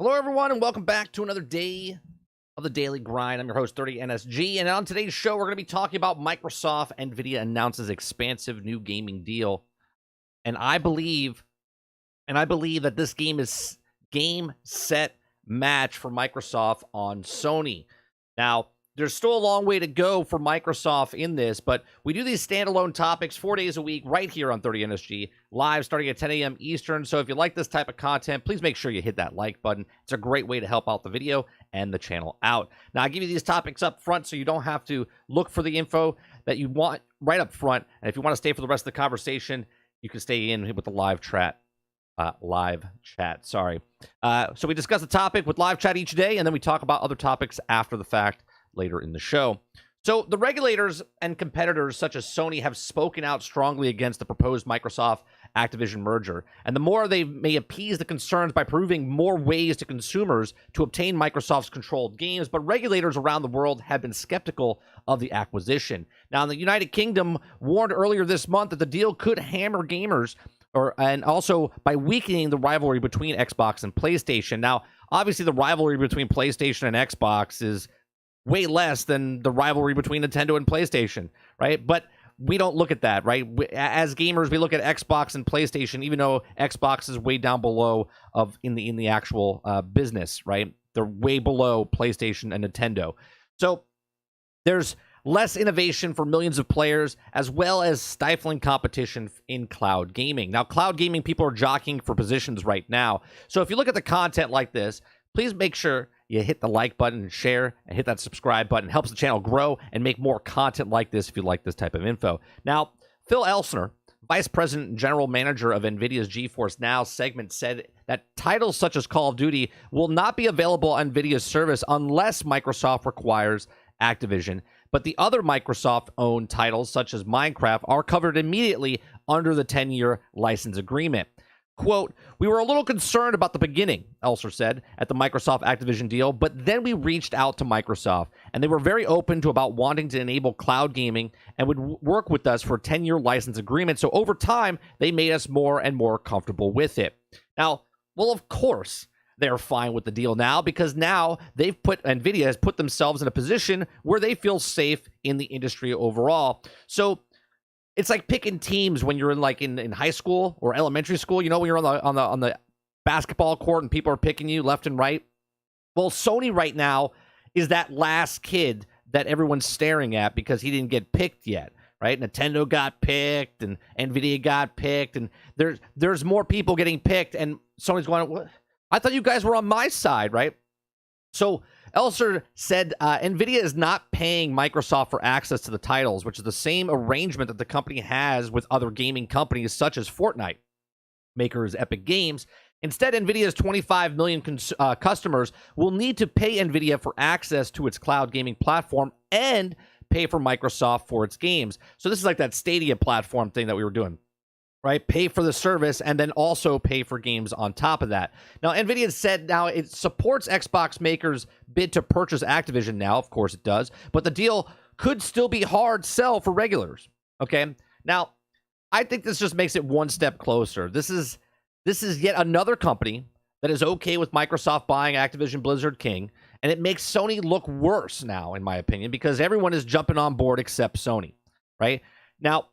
Hello, everyone, and welcome back to another day of the Daily Grind. I'm your host, 30NSG, and on today's show, we're going to be talking about Microsoft. Nvidia announces expansive new gaming deal, and I believe that this game is game, set, match for Microsoft on Sony. Now, there's still a long way to go for Microsoft in this, but we do these standalone topics 4 days a week right here on 30NSG, live starting at 10 a.m. Eastern. So if you like this type of content, please make sure you hit that like button. It's a great way to help out the video and the channel out. Now, I give you these topics up front so you don't have to look for the info that you want right up front. And if you want to stay for the rest of the conversation, you can stay in with the live chat. So we discuss the topic with live chat each day, and then we talk about other topics after the fact later in the show. So the regulators and competitors such as Sony have spoken out strongly against the proposed Microsoft Activision merger. And the more they may appease the concerns by proving more ways to consumers to obtain Microsoft's controlled games, but regulators around the world have been skeptical of the acquisition. Now, the United Kingdom warned earlier this month that the deal could hammer gamers and also by weakening the rivalry between Xbox and PlayStation. Now, obviously, the rivalry between PlayStation and Xbox is way less than the rivalry between Nintendo and PlayStation, right? But we don't look at that, right? As gamers, we look at Xbox and PlayStation, even though Xbox is way down below in the actual business, right? They're way below PlayStation and Nintendo. So there's less innovation for millions of players, as well as stifling competition in cloud gaming. Now, cloud gaming, people are jockeying for positions right now. So if you look at the content like this, please make sure you hit the like button and share and hit that subscribe button. It helps the channel grow and make more content like this if you like this type of info. Now, Phil Elsner, Vice President and General Manager of NVIDIA's GeForce Now segment, said that titles such as Call of Duty will not be available on NVIDIA's service unless Microsoft requires Activision. But the other Microsoft-owned titles, such as Minecraft, are covered immediately under the 10-year license agreement. Quote, "We were a little concerned about the beginning," Elser said, at the Microsoft Activision deal, but then we reached out to Microsoft, and they were very open to about wanting to enable cloud gaming and would work with us for a 10-year license agreement. So over time, they made us more and more comfortable with it. Now, well, of course, they're fine with the deal now because now NVIDIA has put themselves in a position where they feel safe in the industry overall. So it's like picking teams when you're in high school or elementary school. You know, when you're on the basketball court and people are picking you left and right. Well, Sony right now is that last kid that everyone's staring at because he didn't get picked yet, right? Nintendo got picked and Nvidia got picked, and there's more people getting picked, and Sony's going, "What? I thought you guys were on my side, right?" So Elser said NVIDIA is not paying Microsoft for access to the titles, which is the same arrangement that the company has with other gaming companies such as Fortnite, makers Epic Games. Instead, NVIDIA's 25 million customers will need to pay NVIDIA for access to its cloud gaming platform and pay for Microsoft for its games. So this is like that Stadia platform thing that we were doing, right? Pay for the service and then also pay for games on top of that. Now, NVIDIA said now it supports Xbox makers' bid to purchase Activision now. Of course it does. But the deal could still be hard sell for regulars. Okay? Now, I think this just makes it one step closer. This is yet another company that is okay with Microsoft buying Activision Blizzard King, and it makes Sony look worse now, in my opinion, because everyone is jumping on board except Sony, right? Now,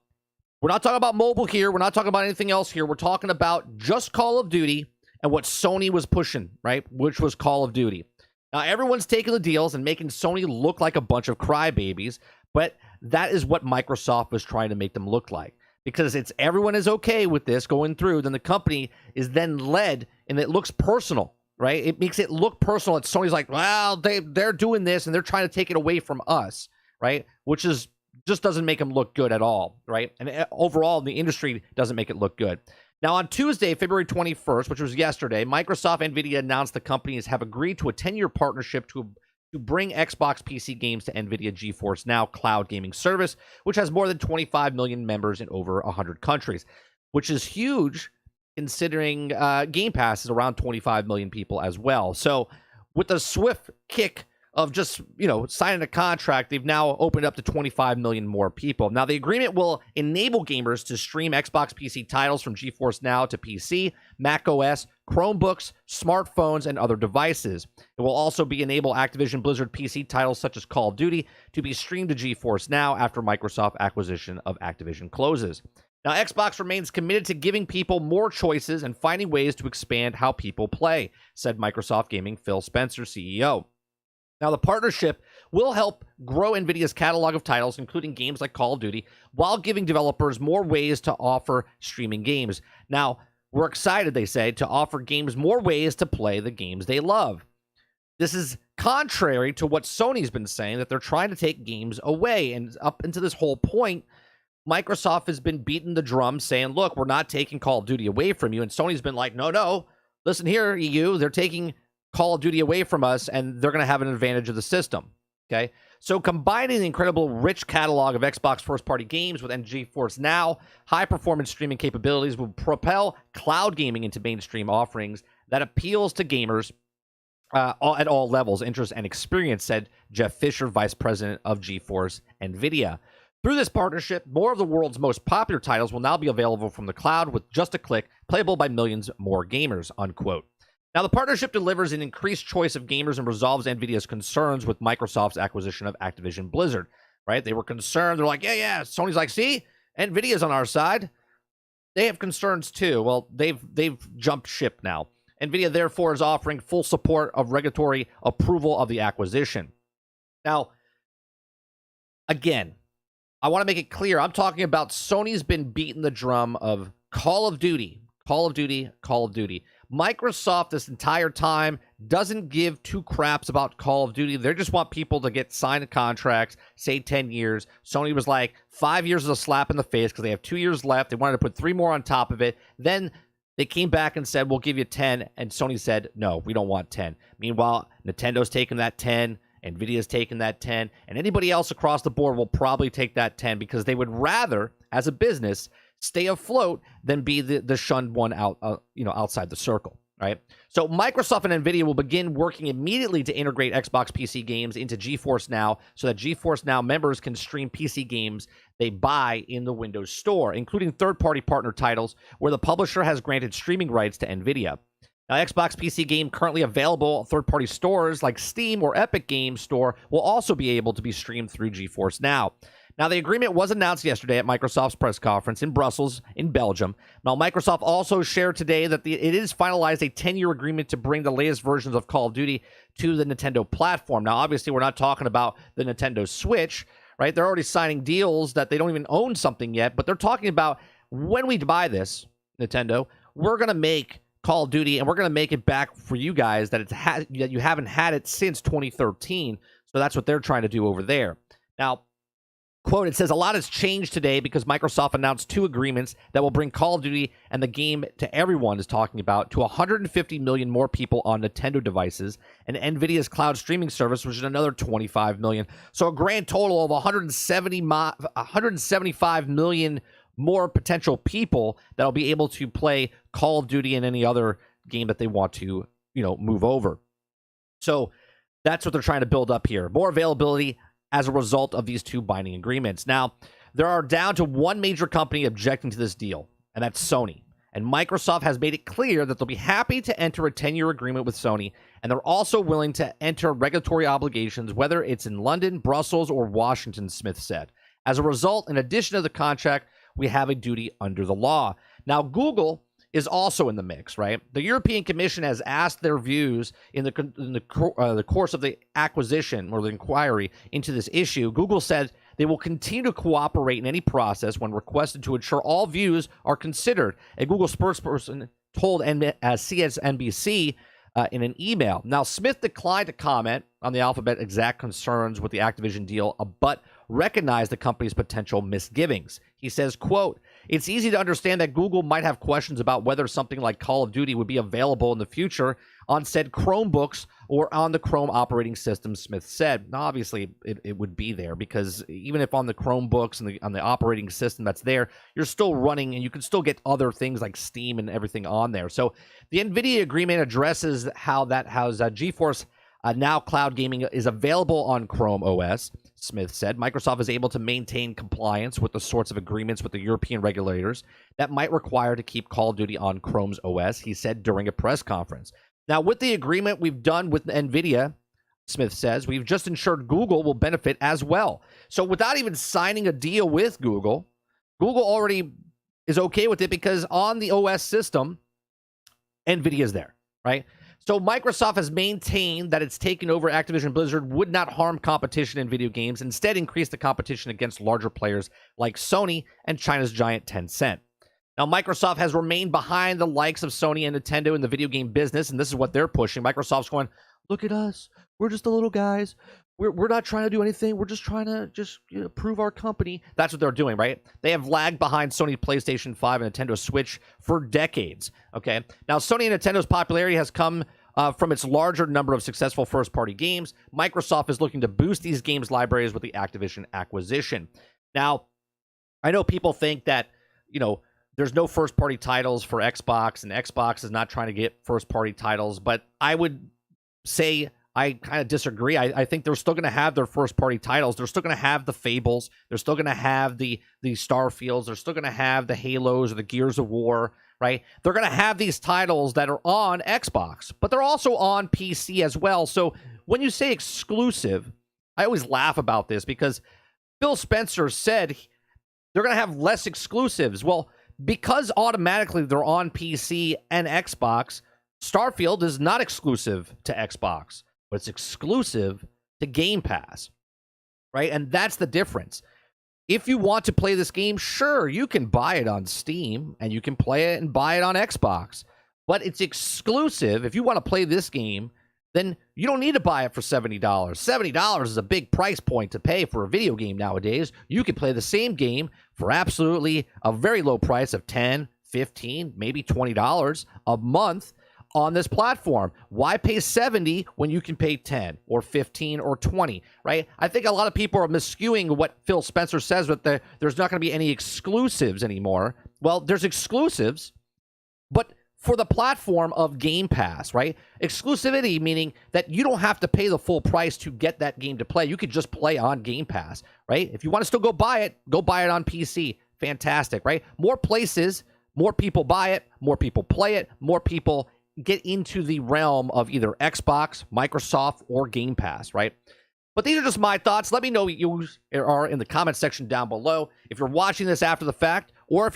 we're not talking about mobile here. We're not talking about anything else here. We're talking about just Call of Duty and what Sony was pushing, right? Which was Call of Duty. Now, everyone's taking the deals and making Sony look like a bunch of crybabies, but that is what Microsoft was trying to make them look like. Because everyone is okay with this going through, then the company is then led, and it looks personal, right? It makes it look personal. That Sony's like, well, they're doing this, and they're trying to take it away from us, right? Which is just doesn't make them look good at all, right? And overall, the industry doesn't make it look good. Now, on Tuesday, February 21st, which was yesterday, Microsoft and NVIDIA announced the companies have agreed to a 10-year partnership to bring Xbox PC games to NVIDIA GeForce Now cloud gaming service, which has more than 25 million members in over 100 countries, which is huge considering Game Pass is around 25 million people as well. So with a swift kick of just, signing a contract, they've now opened up to 25 million more people. Now, the agreement will enable gamers to stream Xbox PC titles from GeForce Now to PC, Mac OS, Chromebooks, smartphones, and other devices. It will also enable Activision Blizzard PC titles such as Call of Duty to be streamed to GeForce Now after Microsoft acquisition of Activision closes. Now, Xbox remains committed to giving people more choices and finding ways to expand how people play, said Microsoft Gaming Phil Spencer, CEO. Now, the partnership will help grow Nvidia's catalog of titles, including games like Call of Duty, while giving developers more ways to offer streaming games. Now, we're excited, they say, to offer games more ways to play the games they love. This is contrary to what Sony's been saying, that they're trying to take games away. And up into this whole point, Microsoft has been beating the drum saying, look, we're not taking Call of Duty away from you. And Sony's been like, no, listen here, EU, they're taking Call of Duty away from us, and they're going to have an advantage of the system. Okay, so combining the incredible rich catalog of Xbox first-party games with GeForce Now, high-performance streaming capabilities will propel cloud gaming into mainstream offerings that appeals to gamers at all levels, interest, and experience, said Jeff Fisher, vice president of GeForce Nvidia. Through this partnership, more of the world's most popular titles will now be available from the cloud with just a click, playable by millions more gamers, unquote. Now, the partnership delivers an increased choice of gamers and resolves NVIDIA's concerns with Microsoft's acquisition of Activision Blizzard, right? They were concerned. They're like, yeah. Sony's like, see, NVIDIA's on our side. They have concerns too. Well, they've jumped ship now. NVIDIA, therefore, is offering full support of regulatory approval of the acquisition. Now, again, I want to make it clear. I'm talking about Sony's been beating the drum of Call of Duty. Microsoft this entire time doesn't give two craps about Call of Duty. They just want people to get signed contracts, say 10 years. Sony was like, 5 years is a slap in the face because they have 2 years left. They wanted to put 3 more on top of it. Then they came back and said, we'll give you 10. And Sony said, no, we don't want 10. Meanwhile, Nintendo's taking that 10. Nvidia's taking that 10. And anybody else across the board will probably take that 10 because they would rather, as a business, stay afloat than be the shunned one outside the circle, right? So Microsoft and Nvidia will begin working immediately to integrate Xbox PC games into GeForce Now so that GeForce Now members can stream PC games they buy in the Windows Store, including third-party partner titles where the publisher has granted streaming rights to Nvidia. Now, Xbox PC game currently available at third-party stores like Steam or Epic Games Store will also be able to be streamed through GeForce Now. Now, the agreement was announced yesterday at Microsoft's press conference in Brussels, in Belgium. Now, Microsoft also shared today that it is finalized a 10-year agreement to bring the latest versions of Call of Duty to the Nintendo platform. Now, obviously, we're not talking about the Nintendo Switch, right? They're already signing deals that they don't even own something yet, but they're talking about when we buy this, Nintendo, we're going to make Call of Duty, and we're going to make it back for you guys that you haven't had it since 2013. So that's what they're trying to do over there. Now, quote, it says, a lot has changed today because Microsoft announced 2 agreements that will bring Call of Duty and the game to everyone is talking about to 150 million more people on Nintendo devices and NVIDIA's cloud streaming service, which is another 25 million. So a grand total of 175 million more potential people that'll be able to play Call of Duty and any other game that they want to, move over. So that's what they're trying to build up here. More availability as a result of these 2 binding agreements. Now, there are down to one major company objecting to this deal, and that's Sony. And Microsoft has made it clear that they'll be happy to enter a 10-year agreement with Sony, and they're also willing to enter regulatory obligations, whether it's in London, Brussels, or Washington, Smith said. As a result, in addition to the contract, we have a duty under the law. Now, Google is also in the mix, right? The European Commission has asked their views in the course of the acquisition or the inquiry into this issue. Google said they will continue to cooperate in any process when requested to ensure all views are considered. A Google spokesperson told CNBC in an email. Now, Smith declined to comment on the Alphabet exact concerns with the Activision deal, but recognized the company's potential misgivings. He says, quote, it's easy to understand that Google might have questions about whether something like Call of Duty would be available in the future on said Chromebooks or on the Chrome operating system, Smith said. Now, obviously, it would be there because even if on the Chromebooks and on the operating system that's there, you're still running and you can still get other things like Steam and everything on there. So the NVIDIA agreement addresses how GeForce Now cloud gaming is available on Chrome OS. Smith said. Microsoft is able to maintain compliance with the sorts of agreements with the European regulators that might require to keep Call of Duty on Chrome's OS, he said during a press conference. Now, with the agreement we've done with Nvidia, Smith says, we've just ensured Google will benefit as well. So without even signing a deal with Google, Google already is okay with it because on the OS system, Nvidia is there, right? So Microsoft has maintained that its taking over Activision Blizzard would not harm competition in video games, instead increase the competition against larger players like Sony and China's giant Tencent. Now, Microsoft has remained behind the likes of Sony and Nintendo in the video game business, and this is what they're pushing. Microsoft's going, look at us. We're just the little guys. We're not trying to do anything. We're just trying to prove our company. That's what they're doing, right? They have lagged behind Sony PlayStation 5 and Nintendo Switch for decades, okay? Now, Sony and Nintendo's popularity has come from its larger number of successful first-party games. Microsoft is looking to boost these games' libraries with the Activision acquisition. Now, I know people think that, there's no first-party titles for Xbox, and Xbox is not trying to get first-party titles, but I would say I kind of disagree. I think they're still going to have their first-party titles. They're still going to have the Fables. They're still going to have the Starfields. They're still going to have the Halos or the Gears of War, right? They're going to have these titles that are on Xbox, but they're also on PC as well. So when you say exclusive, I always laugh about this because Phil Spencer said they're going to have less exclusives. Well, because automatically they're on PC and Xbox, Starfield is not exclusive to Xbox, but it's exclusive to Game Pass, right? And that's the difference. If you want to play this game, sure, you can buy it on Steam, and you can play it and buy it on Xbox, but it's exclusive. If you want to play this game, then you don't need to buy it for $70. $70 is a big price point to pay for a video game nowadays. You can play the same game for absolutely a very low price of $10, $15, maybe $20 a month on this platform. Why pay $70 when you can pay $10 or $15 or $20, right? I think a lot of people are miscuing what Phil Spencer says, but there's not going to be any exclusives anymore. Well, there's exclusives, but for the platform of Game Pass, right? Exclusivity meaning that you don't have to pay the full price to get that game to play. You could just play on Game Pass, right? If you want to still go buy it on PC. Fantastic, right? More places, more people buy it, more people play it, more people get into the realm of either Xbox, Microsoft, or Game Pass, right? But these are just my thoughts. Let me know what you are in the comment section down below. If you're watching this after the fact, or if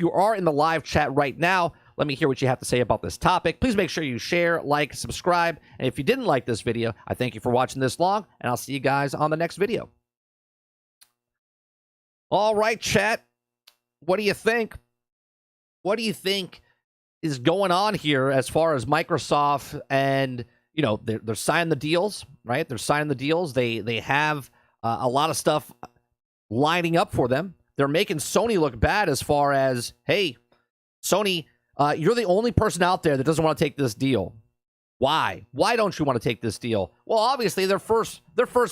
you are in the live chat right now, let me hear what you have to say about this topic. Please make sure you share, like, subscribe. And if you didn't like this video, I thank you for watching this long, and I'll see you guys on the next video. All right, chat. What do you think? What do you think is going on here as far as Microsoft and, they're signing the deals, right? They're signing the deals. They have a lot of stuff lining up for them. They're making Sony look bad as far as, hey, Sony, you're the only person out there that doesn't want to take this deal. Why? Why don't you want to take this deal? Well, obviously they're first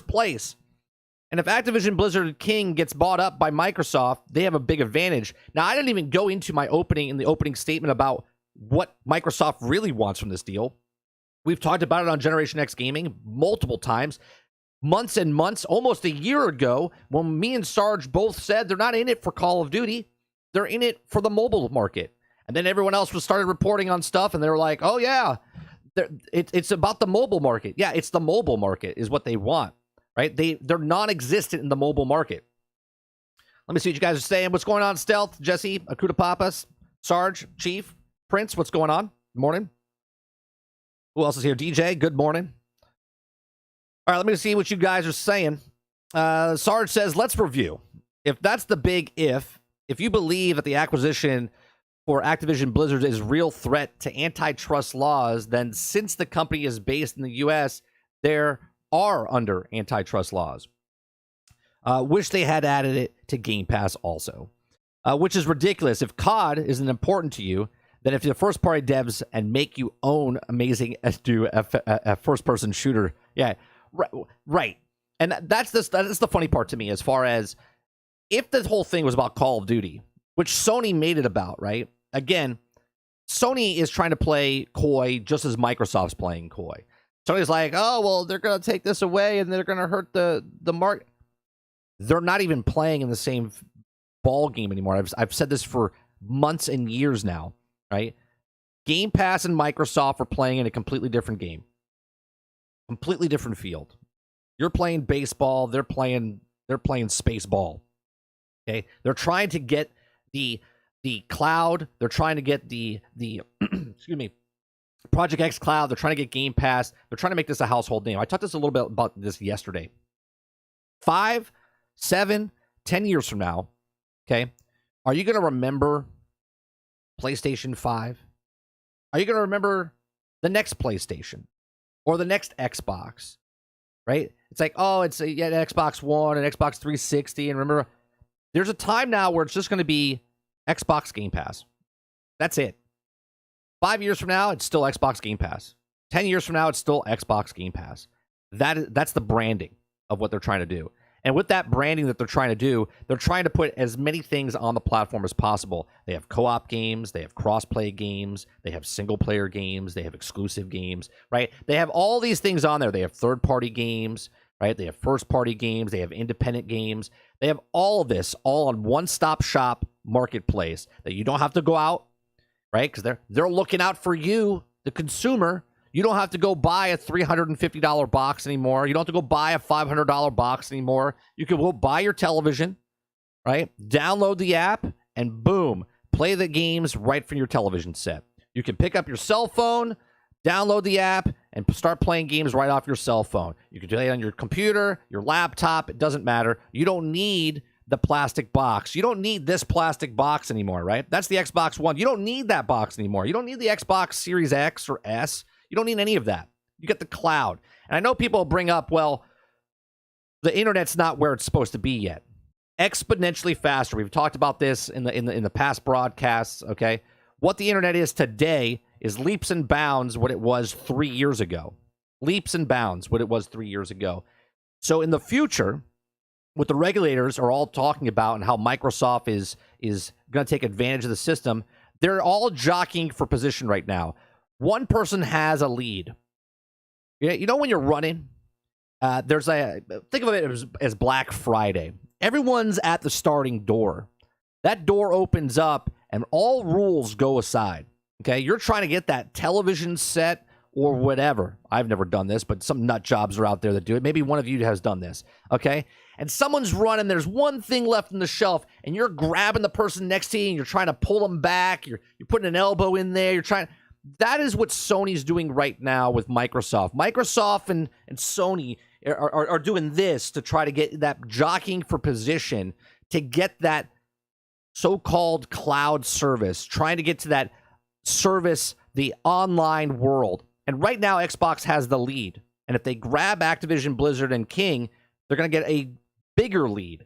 place. And if Activision Blizzard King gets bought up by Microsoft, they have a big advantage. Now, I didn't even go into my opening statement about what Microsoft really wants from this deal. We've talked about it on Generation X Gaming multiple times. Months and months, almost a year ago, when me and Sarge both said they're not in it for Call of Duty. They're in it for the mobile market. And then everyone else started reporting on stuff, and they were like, oh, yeah, it's about the mobile market. Yeah, it's the mobile market is what they want, right? They're non-existent in the mobile market. Let me see what you guys are saying. What's going on, Stealth, Jesse, Akuta Papas, Sarge, Chief, Prince, what's going on? Good morning. Who else is here? DJ, good morning. All right, let me see what you guys are saying. Sarge says, let's review. If that's the big if you believe that the acquisition for Activision Blizzard is a real threat to antitrust laws, then since the company is based in the U.S., there are under antitrust laws. Wish they had added it to Game Pass also, which is ridiculous. If COD isn't important to you, then if the first-party devs and make you own amazing do a first-person shooter, yeah, right. And that's the funny part to me as far as if the whole thing was about Call of Duty, which Sony made it about, right? Again, Sony is trying to play coy just as Microsoft's playing coy. Sony's like, oh, well, they're going to take this away and they're going to hurt the market. They're not even playing in the same ball game anymore. I've said this for months and years now, right? Game Pass and Microsoft are playing in a completely different game. Completely different field. You're playing baseball, they're playing space ball. Okay? They're trying to get the cloud, they're trying to get the excuse me, Project X Cloud, they're trying to get Game Pass, they're trying to make this a household name. I talked this a little bit about this yesterday. 5, 7, 10 years from now, okay? Are you going to remember PlayStation 5? Are you going to remember the next PlayStation or the next Xbox? Right? It's like, oh, it's an Xbox One and Xbox 360. And remember, there's a time now where it's just going to be Xbox Game Pass. That's it. 5 years from now, it's still Xbox Game Pass. 10 years from now, it's still Xbox Game Pass. That's the branding of what they're trying to do. And with that branding that they're trying to do, they're trying to put as many things on the platform as possible. They have co-op games, they have cross-play games, they have single-player games, they have exclusive games, right? They have all these things on there. They have third-party games, right? They have first-party games, they have independent games. They have all of this all on one-stop shop marketplace that you don't have to go out, right? Because they're looking out for you, the consumer. You don't have to go buy a $350 box anymore. You don't have to go buy a $500 box anymore. You can go buy your television, right? Download the app, and boom, play the games right from your television set. You can pick up your cell phone, download the app, and start playing games right off your cell phone. You can do it on your computer, your laptop. It doesn't matter. You don't need the plastic box. You don't need this plastic box anymore, right? That's the Xbox One. You don't need that box anymore. You don't need the Xbox Series X or S. You don't need any of that. You get the cloud. And I know people bring up, well, the internet's not where it's supposed to be yet. Exponentially faster. We've talked about this in the past broadcasts, okay? What the internet is today is leaps and bounds what it was 3 years ago. Leaps and bounds what it was 3 years ago. So in the future, what the regulators are all talking about and how Microsoft is going to take advantage of the system, they're all jockeying for position right now. One person has a lead. You know when you're running, think of it as Black Friday. Everyone's at the starting door. That door opens up and all rules go aside. Okay, you're trying to get that television set or whatever. I've never done this, but some nut jobs are out there that do it. Maybe one of you has done this. Okay, and someone's running. There's one thing left on the shelf, and you're grabbing the person next to you, and you're trying to pull them back. You're putting an elbow in there. You're trying. That is what Sony's doing right now with Microsoft. Microsoft and Sony are doing this to try to get that jockeying for position to get that so-called cloud service, trying to get to that service, the online world. And right now, Xbox has the lead. And if they grab Activision, Blizzard, and King, they're going to get a bigger lead.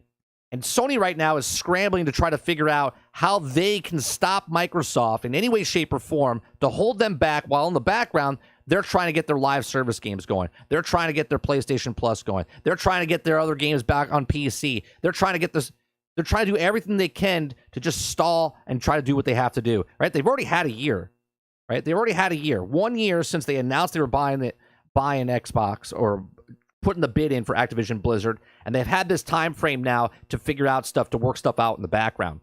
And Sony right now is scrambling to try to figure out how they can stop Microsoft in any way, shape, or form to hold them back, while in the background, they're trying to get their live service games going. They're trying to get their PlayStation Plus going. They're trying to get their other games back on PC. They're trying to get this. They're trying to do everything they can to just stall and try to do what they have to do. Right? They've already had a year. Right? They've already had a year. 1 year since they announced they were buying Xbox or putting the bid in for Activision Blizzard, and they've had this time frame now to figure out stuff, to work stuff out in the background.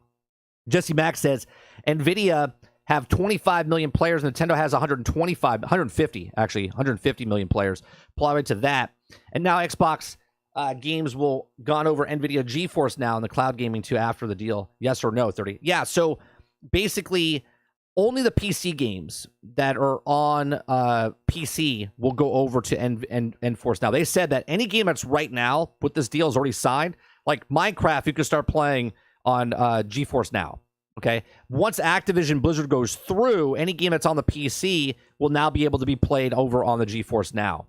Jesse Mack says, Nvidia have 25 million players. Nintendo has 150 million players. Apply to that. And now Xbox games will gone over Nvidia GeForce now in the cloud gaming too after the deal. Yes or no, 30? Yeah, so basically only the PC games that are on PC will go over to Enforce now. They said that any game that's right now with this deal is already signed. Like Minecraft, you can start playing on GeForce Now. Okay. Once Activision Blizzard goes through, any game that's on the PC will now be able to be played over on the GeForce Now.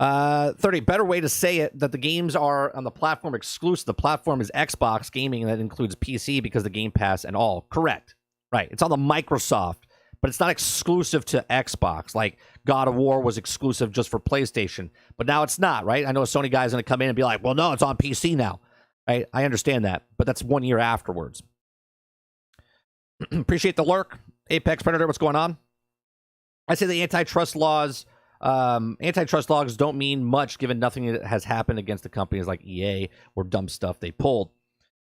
30, better way to say it, that the games are on the platform exclusive. The platform is Xbox gaming, and that includes PC because the Game Pass and all. Correct. Right. It's on the Microsoft, but it's not exclusive to Xbox. Like God of War was exclusive just for PlayStation, but now it's not, right? I know a Sony guy's going to come in and be like, well, no, it's on PC now. Right? I understand that, but that's 1 year afterwards. Appreciate the lurk. Apex Predator, what's going on? I say the antitrust laws don't mean much given nothing that has happened against the companies like EA or dumb stuff they pulled.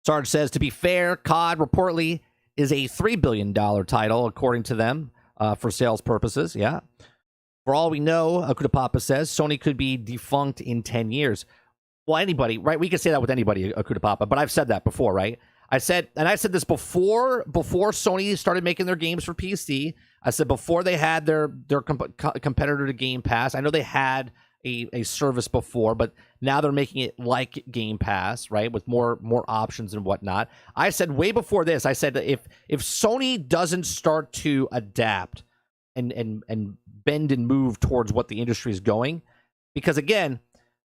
Sarge says, to be fair, COD reportedly is a $3 billion title, according to them, for sales purposes. Yeah. For all we know, Akutapapa says, Sony could be defunct in 10 years. Well, anybody, right? We can say that with anybody, Akutapapa, but I've said that before, right? I said this before Sony started making their games for PC. I said before they had their competitor to Game Pass. I know they had a service before, but now they're making it like Game Pass, right, with more options and whatnot. I said way before this, I said if Sony doesn't start to adapt and bend and move towards what the industry is going, because again,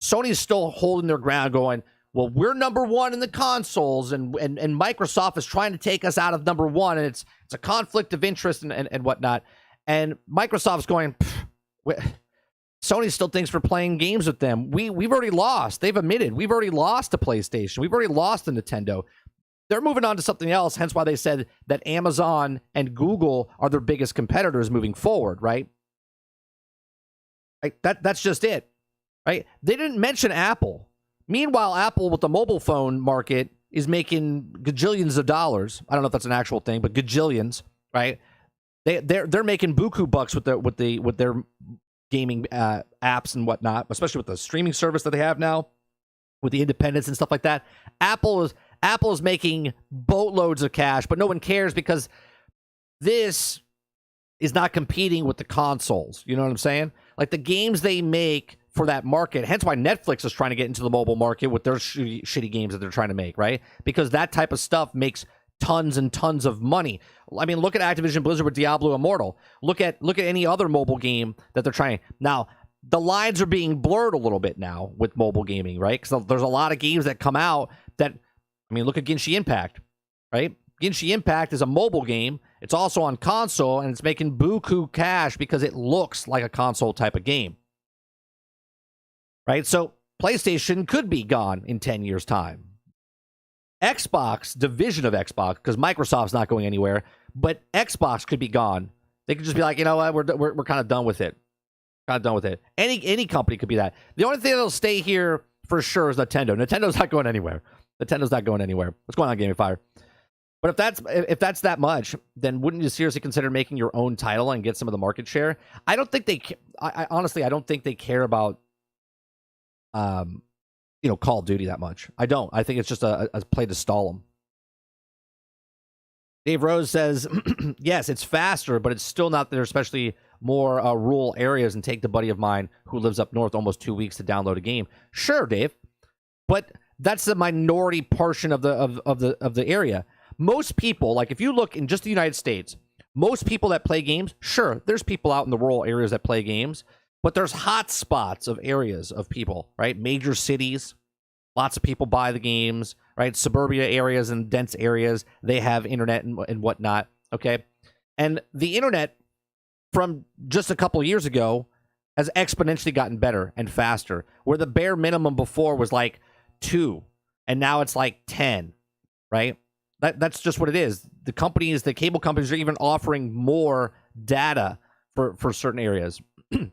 Sony is still holding their ground, going, well, we're number one in the consoles, and Microsoft is trying to take us out of number one, and it's a conflict of interest and whatnot. And Microsoft's going, Sony still thinks we're playing games with them. We've already lost. They've admitted we've already lost to PlayStation. We've already lost to Nintendo. They're moving on to something else, hence why they said that Amazon and Google are their biggest competitors moving forward, right? Like that's just it, right? They didn't mention Apple. Meanwhile, Apple with the mobile phone market is making gajillions of dollars. I don't know if that's an actual thing, but gajillions, right? They're making buku bucks with their gaming apps and whatnot, especially with the streaming service that they have now, with the independents and stuff like that. Apple is making boatloads of cash, but no one cares because this is not competing with the consoles. You know what I'm saying? Like the games they make for that market, hence why Netflix is trying to get into the mobile market with their shitty games that they're trying to make, right? Because that type of stuff makes tons and tons of money. I mean, look at Activision Blizzard with Diablo Immortal. Look at any other mobile game that they're trying. Now, the lines are being blurred a little bit now with mobile gaming, right? Because there's a lot of games that come out that, I mean, look at Genshin Impact, right? Genshin Impact is a mobile game. It's also on console, and it's making buku cash because it looks like a console type of game. Right? So PlayStation could be gone in 10 years' time. Xbox, division of Xbox, because Microsoft's not going anywhere, but Xbox could be gone. They could just be like, you know what, we're kind of done with it. Kind of done with it. Any company could be that. The only thing that'll stay here for sure is Nintendo. Nintendo's not going anywhere. What's going on, Gaming Fire? But if that's that much, then wouldn't you seriously consider making your own title and get some of the market share? I don't think I honestly don't think they care about Call of Duty that much. I don't. I think it's just a play to stall them. Dave Rose says, yes, it's faster, but it's still not there, especially more rural areas. And take the buddy of mine who lives up north almost 2 weeks to download a game. Sure, Dave, but that's the minority portion of the area. Most people, like if you look in just the United States, most people that play games, sure, there's people out in the rural areas that play games. But there's hot spots of areas of people, right? Major cities, lots of people buy the games, right? Suburbia areas and dense areas, they have internet and whatnot, okay? And the internet from just a couple of years ago has exponentially gotten better and faster, where the bare minimum before was like 2, and now it's like 10, right? That's just what it is. The cable companies are even offering more data for certain areas.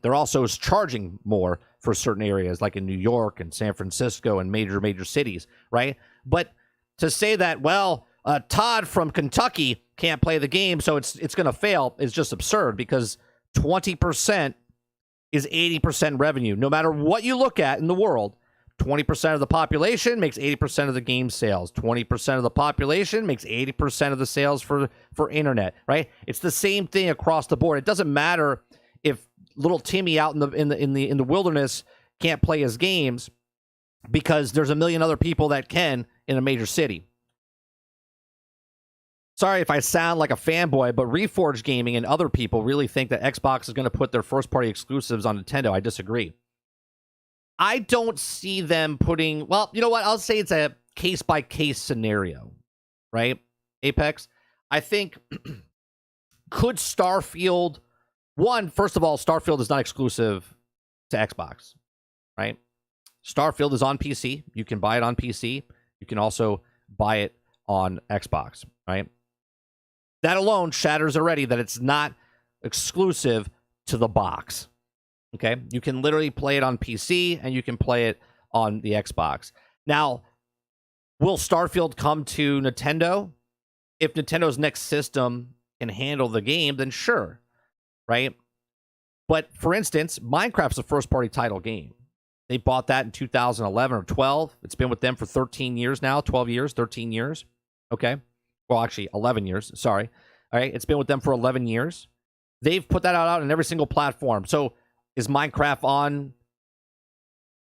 They're also charging more for certain areas, like in New York and San Francisco and major cities, right? But to say that, well, Todd from Kentucky can't play the game, so it's going to fail, is just absurd, because 20% is 80% revenue. No matter what you look at in the world, 20% of the population makes 80% of the game sales. 20% of the population makes 80% of the sales for internet, right? It's the same thing across the board. It doesn't matter if little Timmy out in the wilderness can't play his games, because there's a million other people that can in a major city. Sorry if I sound like a fanboy, but Reforged Gaming and other people really think that Xbox is going to put their first-party exclusives on Nintendo. I disagree. I don't see them putting... Well, you know what? I'll say it's a case-by-case scenario, right? Apex. I think, could Starfield... One, first of all, Starfield is not exclusive to Xbox, right? Starfield is on PC. You can buy it on PC. You can also buy it on Xbox, right? That alone shatters already that it's not exclusive to the box. Okay, you can literally play it on PC and you can play it on the Xbox. Now, will Starfield come to Nintendo? If Nintendo's next system can handle the game, then sure, right? But for instance, Minecraft's a first-party title game. They bought that in 2011 or 12. It's been with them for 13 years now, 12 years, 13 years. Okay. Well, actually, 11 years. Sorry. All right. It's been with them for 11 years. They've put that out on every single platform. So is Minecraft on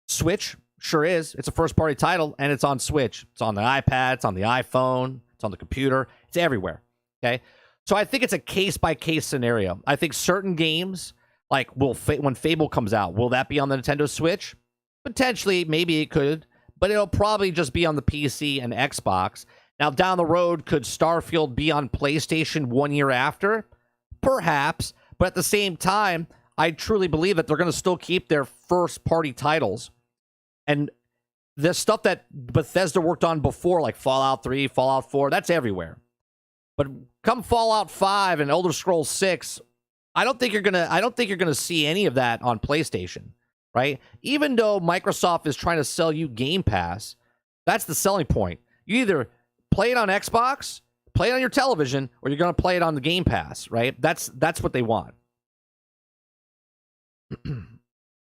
Switch? Sure is. It's a first-party title, and it's on Switch. It's on the iPad. It's on the iPhone. It's on the computer. It's everywhere. Okay. So I think it's a case-by-case scenario. I think certain games, like when Fable comes out, will that be on the Nintendo Switch? Potentially, maybe it could, but it'll probably just be on the PC and Xbox. Now, down the road, could Starfield be on PlayStation 1 year after? Perhaps, but at the same time, I truly believe that they're going to still keep their first-party titles. And the stuff that Bethesda worked on before, like Fallout 3, Fallout 4, that's everywhere. But come Fallout 5 and Elder Scrolls 6, I don't think you're gonna see any of that on PlayStation, right? Even though Microsoft is trying to sell you Game Pass, that's the selling point. You either play it on Xbox, play it on your television, or you're gonna play it on the Game Pass, right? That's what they want.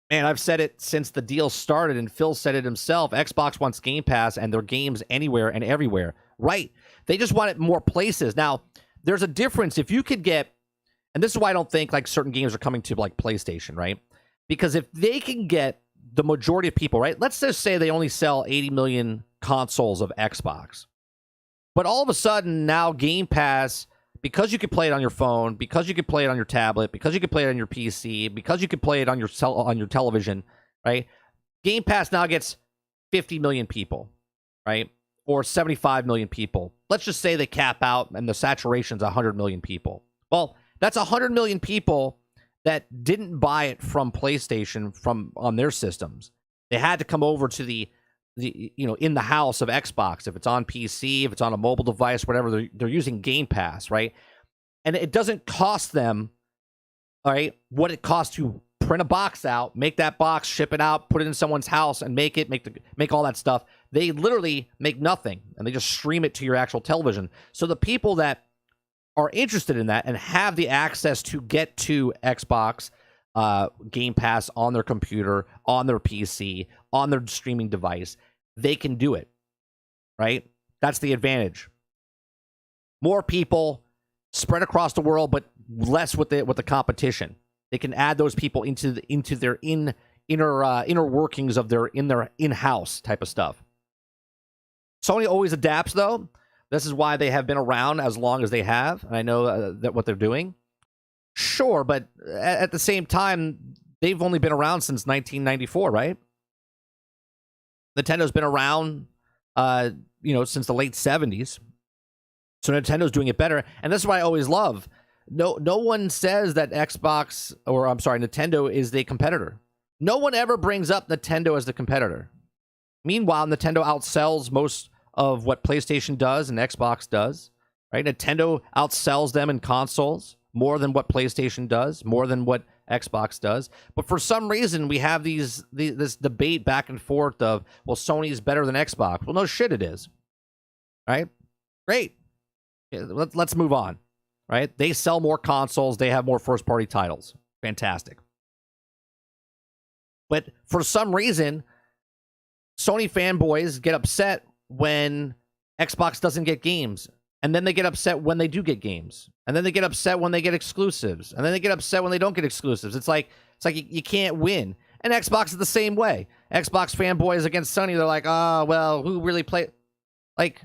Man, I've said it since the deal started, and Phil said it himself. Xbox wants Game Pass and their games anywhere and everywhere. Right. They just want it more places. Now, there's a difference. If you could get, and this is why I don't think like certain games are coming to like PlayStation, right? Because if they can get the majority of people, right? Let's just say they only sell 80 million consoles of Xbox. But all of a sudden now Game Pass, because you could play it on your phone, because you could play it on your tablet, because you could play it on your PC, because you could play it on your television, right? Game Pass now gets 50 million people, right? Or 75 million people. Let's just say they cap out and the saturation's 100 million people. Well, that's 100 million people that didn't buy it from PlayStation on their systems. They had to come over to the in the house of Xbox. If it's on PC, if it's on a mobile device, whatever, they're using Game Pass, right? And it doesn't cost them, all right, what it costs to print a box out, make that box, ship it out, put it in someone's house, and make all that stuff. They literally make nothing, and they just stream it to your actual television. So the people that are interested in that and have the access to get to Xbox Game Pass on their computer, on their PC, on their streaming device, they can do it, right? That's the advantage. More people spread across the world, but less with the competition. They can add those people into their inner workings of their in-house type of stuff. Sony always adapts, though. This is why they have been around as long as they have. And I know that what they're doing. Sure, but at the same time, they've only been around since 1994, right? Nintendo's been around, since the late 70s. So Nintendo's doing it better. And this is what I always love. No one says that Nintendo is the competitor. No one ever brings up Nintendo as the competitor. Meanwhile, Nintendo outsells most of what PlayStation does and Xbox does, right? Nintendo outsells them in consoles more than what PlayStation does, more than what Xbox does. But for some reason, we have this debate back and forth of, well, Sony's better than Xbox. Well, no shit it is, right? Great. Let's move on, right? They sell more consoles. They have more first-party titles. Fantastic. But for some reason, Sony fanboys get upset when Xbox doesn't get games. And then they get upset when they do get games. And then they get upset when they get exclusives. And then they get upset when they don't get exclusives. It's like you can't win. And Xbox is the same way. Xbox fanboys against Sony, they're like, oh, well, who really play? Like,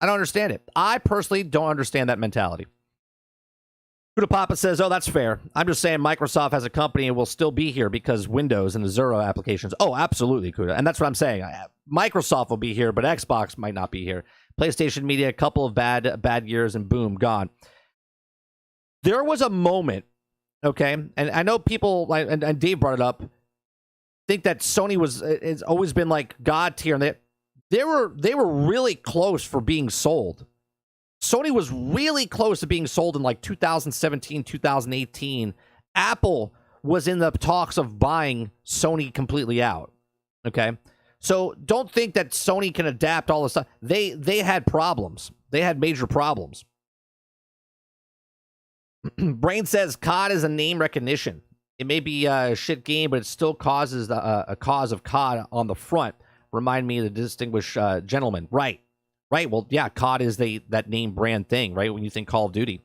I don't understand it. I personally don't understand that mentality. Kuda Papa says, oh, that's fair. I'm just saying Microsoft as a company will still be here because Windows and the Zero applications. Oh, absolutely, Kuda. And that's what I'm saying. Microsoft will be here, but Xbox might not be here. PlayStation Media, a couple of bad years, and boom, gone. There was a moment, okay, and I know people, like, and Dave brought it up, think that Sony has always been like God tier, and they were really close for being sold. Sony was really close to being sold in like 2017, 2018, Apple was in the talks of buying Sony completely out. Okay. So don't think that Sony can adapt all this stuff. They had problems. They had major problems. Brain says COD is a name recognition. It may be a shit game, but it still causes a cause of COD on the front. Remind me of the distinguished gentleman. Right. Well, yeah, COD is that name brand thing, right? When you think Call of Duty.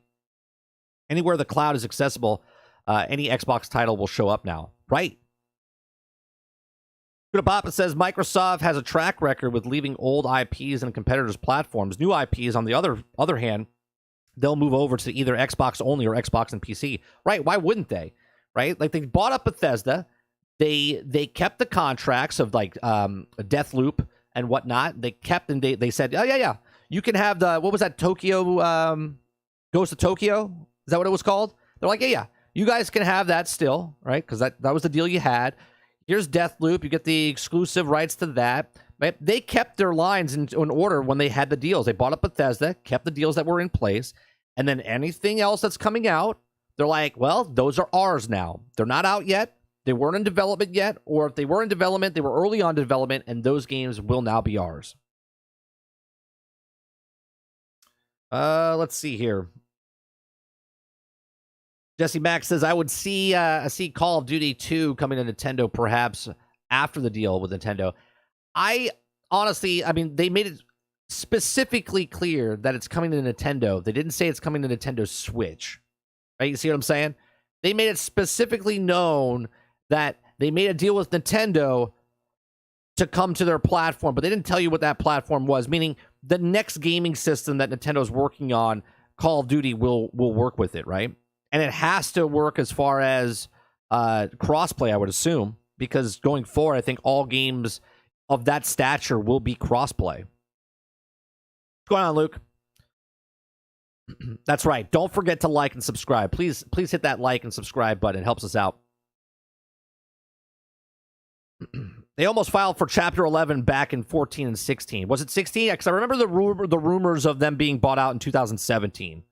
Anywhere the cloud is accessible, any Xbox title will show up now. Right. Papa says Microsoft has a track record with leaving old IPs and competitors' platforms. New IPs, on the other hand, they'll move over to either Xbox only or Xbox and PC. Right? Why wouldn't they? Right? Like, they bought up Bethesda. They kept the contracts of like Deathloop and whatnot. They kept and they said, oh yeah, you can have the, what was that, Tokyo Ghost of Tokyo? Is that what it was called? They're like, yeah, you guys can have that still, right? Because that was the deal you had. Here's Deathloop. You get the exclusive rights to that. Right? They kept their lines in order when they had the deals. They bought up Bethesda, kept the deals that were in place, and then anything else that's coming out, they're like, well, those are ours now. They're not out yet. They weren't in development yet, or if they were in development, they were early on development, and those games will now be ours. Let's see here. Jesse Max says, I would see Call of Duty 2 coming to Nintendo perhaps after the deal with Nintendo. I mean, they made it specifically clear that it's coming to Nintendo. They didn't say it's coming to Nintendo Switch. Right? You see what I'm saying? They made it specifically known that they made a deal with Nintendo to come to their platform, but they didn't tell you what that platform was, meaning the next gaming system that Nintendo's working on, Call of Duty will work with it, right? And it has to work as far as crossplay, I would assume, because going forward, I think all games of that stature will be crossplay. What's going on, Luke? That's right. Don't forget to like and subscribe. Please hit that like and subscribe button. It helps us out. They almost filed for Chapter 11 back in 14 and 16. Was it 16? Because I remember the rumors of them being bought out in 2017.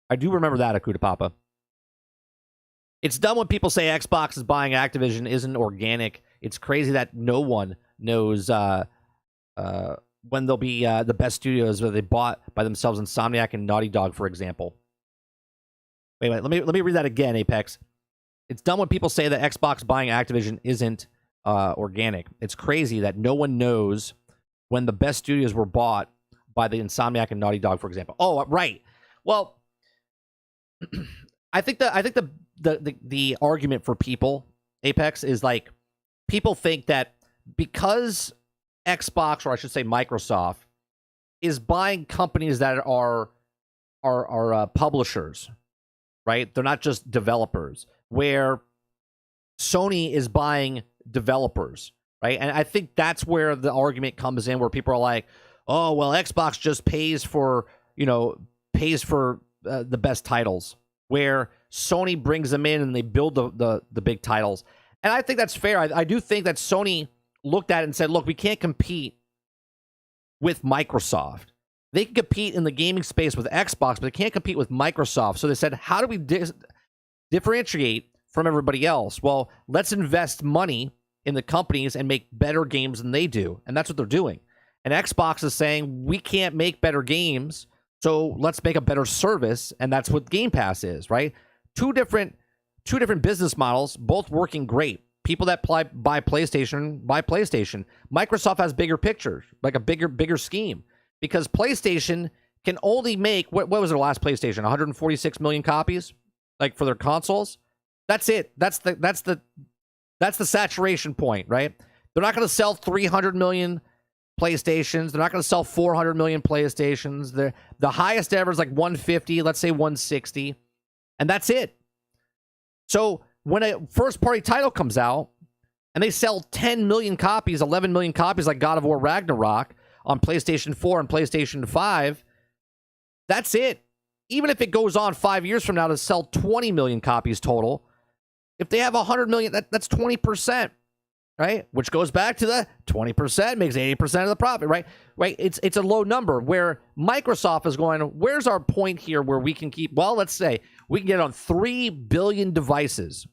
I do remember that, Akuta Papa. It's dumb when people say Xbox is buying Activision isn't organic. It's crazy that no one knows when they'll be the best studios that they bought by themselves, Insomniac and Naughty Dog, for example. Wait, let me read that again, Apex. It's dumb when people say that Xbox buying Activision isn't organic. It's crazy that no one knows when the best studios were bought by the Insomniac and Naughty Dog, for example. Oh, right. Well, I think the argument for people, Apex, is like people think that because Xbox, or I should say Microsoft, is buying companies that are publishers, right? They're not just developers. Where Sony is buying developers, right? And I think that's where the argument comes in, where people are like, "Oh, well, Xbox just pays for the best titles," where Sony brings them in and they build the big titles. And I think that's fair. I do think that Sony looked at it and said, look, we can't compete with Microsoft. They can compete in the gaming space with Xbox, but they can't compete with Microsoft. So they said, how do we differentiate from everybody else? Well, let's invest money in the companies and make better games than they do. And that's what they're doing. And Xbox is saying, we can't make better games, so let's make a better service. And that's what Game Pass is, right? Two different business models, both working great. People that buy PlayStation. Microsoft has bigger pictures, like a bigger scheme, because PlayStation can only make what was their last PlayStation? 146 million copies, like for their consoles. That's it. That's the saturation point, right? They're not going to sell 300 million PlayStations. They're not going to sell 400 million PlayStations. The highest ever is like 150. Let's say 160, and that's it. So when a first-party title comes out and they sell 10 million copies, 11 million copies like God of War Ragnarok on PlayStation 4 and PlayStation 5, that's it. Even if it goes on 5 years from now to sell 20 million copies total, if they have 100 million, that's 20%. right? Which goes back to the 20% makes 80% of the profit, right? Right? It's a low number where Microsoft is going, where's our point here where we can keep, well, let's say we can get on 3 billion devices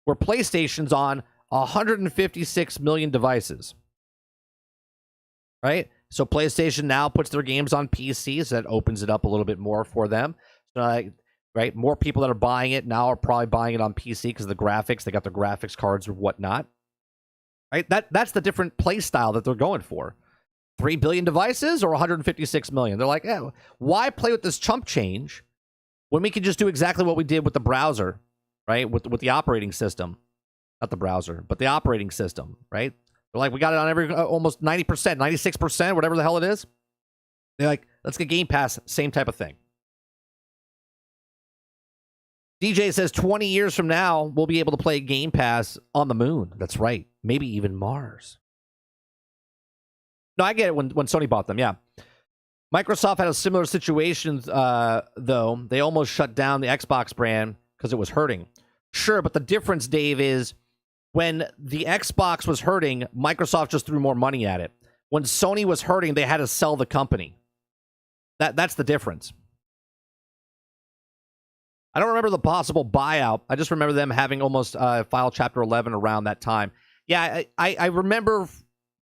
where PlayStation's on 156 million devices, right? So PlayStation now puts their games on PCs. That opens it up a little bit more for them. Right? More people that are buying it now are probably buying it on PC because of the graphics. They got the graphics cards or whatnot. Right? That's the different play style that they're going for. 3 billion devices or 156 million. They're like, why play with this chump change when we can just do exactly what we did with the browser, right? With the operating system. Not the browser, but the operating system, right? They're like, we got it on every almost 90%, 96%, whatever the hell it is. They're like, let's get Game Pass, same type of thing. DJ says 20 years from now, we'll be able to play Game Pass on the moon. That's right. Maybe even Mars. No, I get it when Sony bought them, yeah. Microsoft had a similar situation, though. They almost shut down the Xbox brand because it was hurting. Sure, but the difference, Dave, is when the Xbox was hurting, Microsoft just threw more money at it. When Sony was hurting, they had to sell the company. That's the difference. I don't remember the possible buyout. I just remember them having almost filed Chapter 11 around that time. Yeah, I remember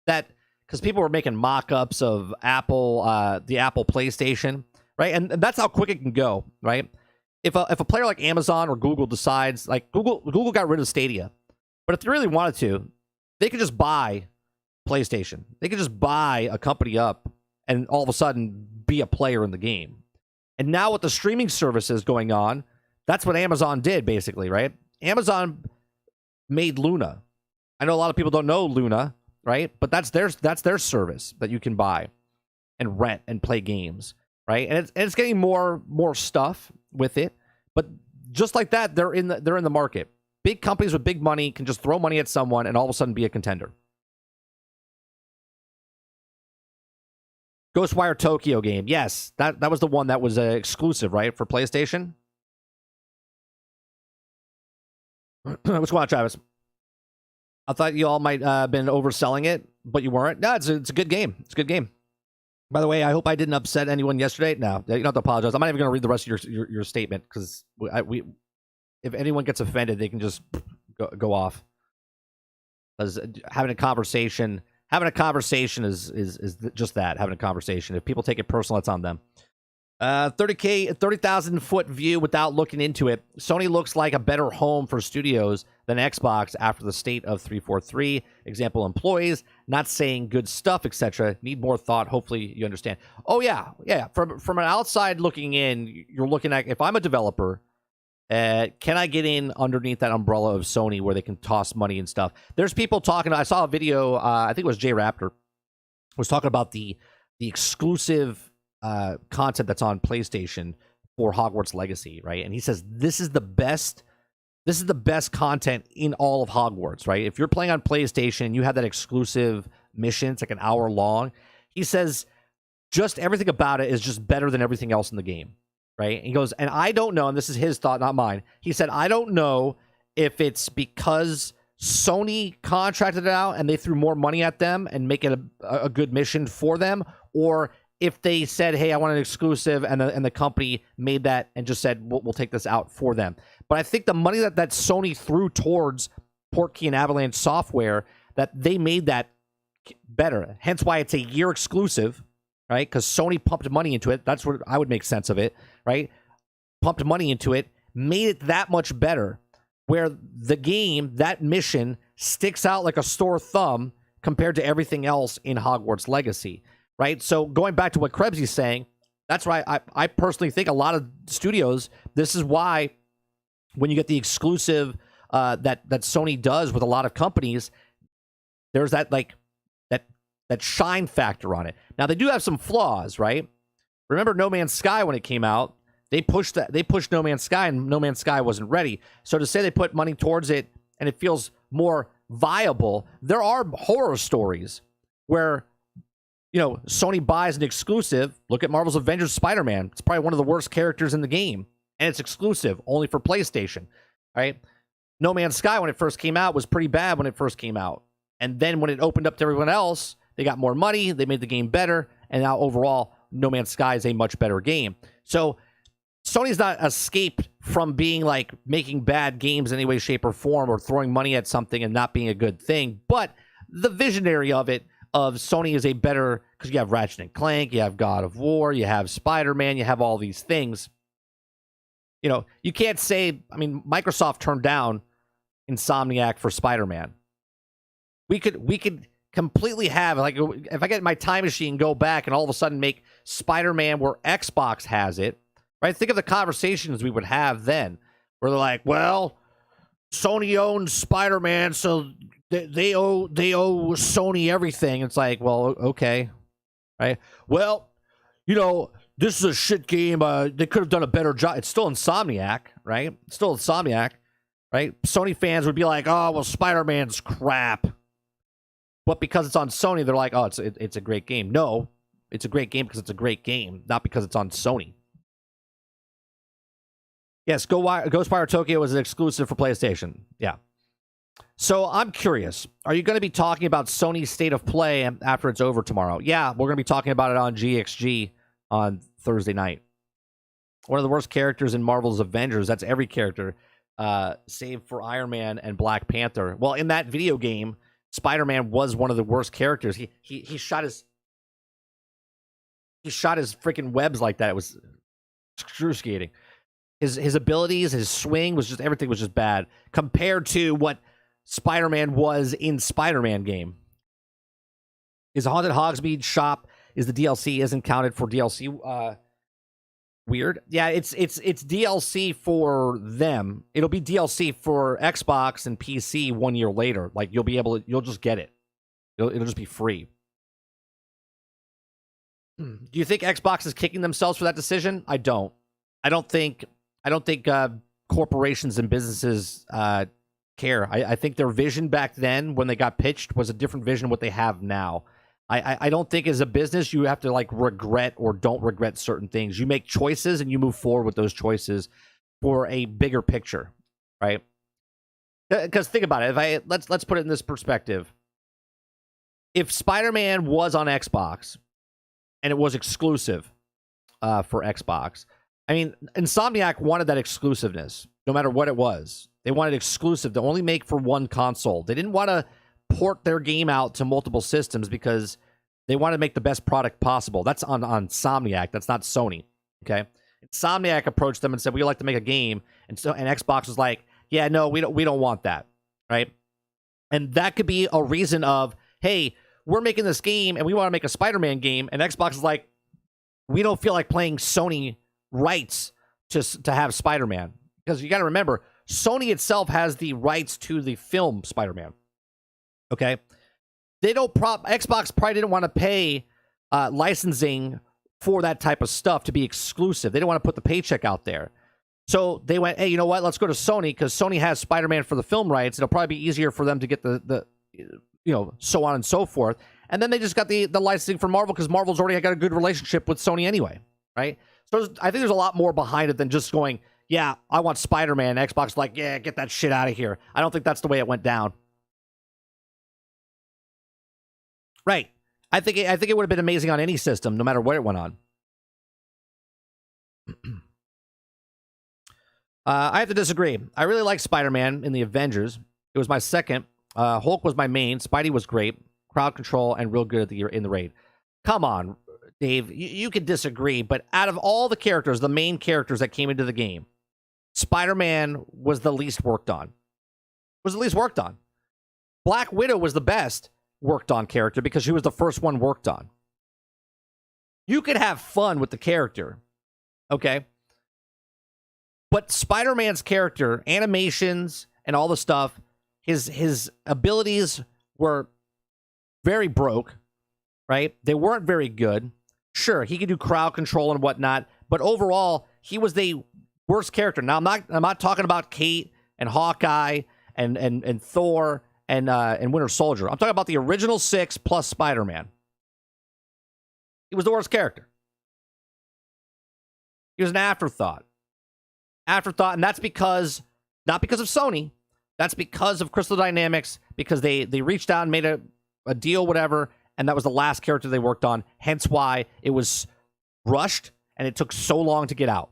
that because people were making mock-ups of Apple, the Apple PlayStation, right? And that's how quick it can go, right? If a player like Amazon or Google decides, like Google got rid of Stadia, but if they really wanted to, they could just buy PlayStation. They could just buy a company up and all of a sudden be a player in the game. And now with the streaming services going on, that's what Amazon did, basically, right? Amazon made Luna. I know a lot of people don't know Luna, right? But that's their service that you can buy and rent and play games, right? And it's getting more stuff with it. But just like that, they're in the market. Big companies with big money can just throw money at someone and all of a sudden be a contender. Ghostwire Tokyo game. Yes, that was the one that was exclusive, right, for PlayStation? What's going on, Travis? I thought you all might have been overselling it, but you weren't. No, it's a good game. It's a good game. By the way, I hope I didn't upset anyone yesterday. No, you don't have to apologize. I'm not even going to read the rest of your statement because if anyone gets offended, they can just go off. Because having a conversation is just that, having a conversation. If people take it personal, it's on them. 30,000 foot view without looking into it. Sony looks like a better home for studios than Xbox after the state of 343. Example, employees not saying good stuff, etc. Need more thought. Hopefully you understand. Oh yeah. From an outside looking in, you're looking at, if I'm a developer, can I get in underneath that umbrella of Sony where they can toss money and stuff? There's people talking. I saw a video. I think it was Jay Raptor was talking about the exclusive content that's on PlayStation for Hogwarts Legacy, right? And he says this is the best content in all of Hogwarts, right? If you're playing on PlayStation, you have that exclusive mission. It's like an hour long. He says just everything about it is just better than everything else in the game, right? And he goes, and I don't know, and this is his thought, not mine. He said, I don't know if it's because Sony contracted it out and they threw more money at them and make it a good mission for them, or if they said, hey, I want an exclusive, and the company made that and just said, we'll take this out for them. But I think the money that Sony threw towards Portkey and Avalanche Software, that they made that better. Hence why it's a year exclusive, right? Because Sony pumped money into it. That's what I would make sense of it, right? Pumped money into it, made it that much better, where the game, that mission, sticks out like a sore thumb compared to everything else in Hogwarts Legacy. Right, so going back to what Krebsy's saying, that's why I personally think a lot of studios, this is why when you get the exclusive that Sony does with a lot of companies, there's that that shine factor on it. Now they do have some flaws, right? Remember No Man's Sky when it came out, they pushed No Man's Sky and No Man's Sky wasn't ready. So to say they put money towards it and it feels more viable, there are horror stories where Sony buys an exclusive. Look at Marvel's Avengers Spider-Man. It's probably one of the worst characters in the game. And it's exclusive, only for PlayStation. Right? No Man's Sky, when it first came out, was pretty bad when it first came out. And then when it opened up to everyone else, they got more money, they made the game better, and now overall, No Man's Sky is a much better game. So Sony's not escaped from being like making bad games in any way, shape, or form, or throwing money at something and not being a good thing. But the visionary of it, of Sony, is a better, because you have Ratchet and Clank, you have God of War, you have Spider-Man, you have all these things. You know, you can't say, I mean, Microsoft turned down Insomniac for Spider-Man. We could completely have, like, if I get my time machine, go back and all of a sudden make Spider-Man where Xbox has it, right? Think of the conversations we would have then, where they're like, well, Sony owns Spider-Man, so they owe Sony everything. It's like, well, okay, right? Well, you know, this is a shit game. They could have done a better job. It's still Insomniac, right? It's still Insomniac, right? Sony fans would be like, oh, well, Spider-Man's crap. But because it's on Sony, they're like, oh, it's a great game. No, it's a great game because it's a great game, not because it's on Sony. Yes, Ghostwire Tokyo was an exclusive for PlayStation. Yeah. So I'm curious, are you going to be talking about Sony's State of Play after it's over tomorrow? Yeah, we're going to be talking about it on GXG on Thursday night. One of the worst characters in Marvel's Avengers. That's every character, save for Iron Man and Black Panther. Well, in that video game, Spider-Man was one of the worst characters. He shot his freaking webs like that. It was excruciating. His abilities, his swing was just, everything was just bad compared to what Spider-Man was in Spider-Man game. His Haunted Hogsmeade shop is the DLC, isn't counted for DLC. Weird. Yeah, it's DLC for them. It'll be DLC for Xbox and PC 1 year later. Like, you'll just get it. It'll just be free. Do you think Xbox is kicking themselves for that decision? I don't think corporations and businesses care. I think their vision back then, when they got pitched, was a different vision of what they have now. I don't think as a business you have to like regret or don't regret certain things. You make choices and you move forward with those choices for a bigger picture, right? Because think about it. Let's put it in this perspective. If Spider-Man was on Xbox and it was exclusive for Xbox, I mean, Insomniac wanted that exclusiveness, no matter what it was. They wanted exclusive to only make for one console. They didn't want to port their game out to multiple systems because they wanted to make the best product possible. That's on Insomniac. That's not Sony. Okay, Insomniac approached them and said, "We'd like to make a game," and Xbox was like, "Yeah, no, we don't want that." Right, and that could be a reason of, "Hey, we're making this game and we want to make a Spider-Man game," and Xbox is like, "We don't feel like playing Sony rights to have Spider-Man," because you got to remember, Sony itself has the rights to the film Spider-Man. Okay, they don't. Xbox probably didn't want to pay licensing for that type of stuff to be exclusive. They didn't want to put the paycheck out there, so they went, "Hey, you know what? Let's go to Sony because Sony has Spider-Man for the film rights. It'll probably be easier for them to get the so on and so forth." And then they just got the licensing for Marvel because Marvel's already got a good relationship with Sony anyway, right? So I think there's a lot more behind it than just going, "Yeah, I want Spider-Man." Xbox is like, "Yeah, get that shit out of here." I don't think that's the way it went down. Right. I think it would have been amazing on any system, no matter what it went on. I have to disagree. I really like Spider-Man in the Avengers. It was my second. Hulk was my main. Spidey was great. Crowd control and real good in the raid. Come on, Dave. You could disagree, but out of all the characters, the main characters that came into the game, Spider-Man was the least worked on. Black Widow was the best worked on character because she was the first one worked on. You could have fun with the character, okay? But Spider-Man's character, animations and all the stuff, his abilities were very broke, right? They weren't very good. Sure, he could do crowd control and whatnot, but overall, he was the worst character. Now, I'm not talking about Kate and Hawkeye and Thor and Winter Soldier. I'm talking about the original 6 plus Spider-Man. He was the worst character. He was an afterthought. And that's because, not because of Sony, That's because of Crystal Dynamics, because they reached out and made a deal, whatever, and that was the last character they worked on. Hence why it was rushed and it took so long to get out.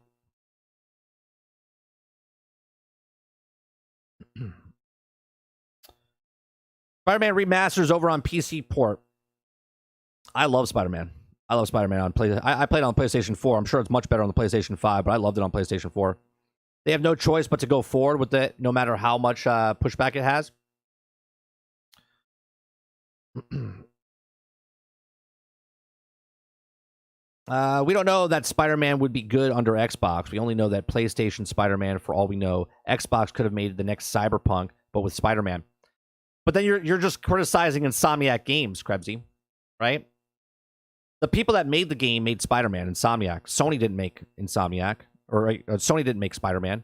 Spider-Man Remasters over on PC port. I love Spider-Man. I love Spider-Man on PlayStation. I played it on PlayStation 4. I'm sure it's much better on the PlayStation 5, but I loved it on PlayStation 4. They have no choice but to go forward with it, no matter how much pushback it has. We don't know that Spider-Man would be good under Xbox. We only know that PlayStation Spider-Man, for all we know, Xbox could have made the next Cyberpunk, but with Spider-Man. But then you're just criticizing Insomniac Games, Krebsy, right? The people that made the game made Spider-Man, Insomniac. Sony didn't make Insomniac. Sony didn't make Spider-Man.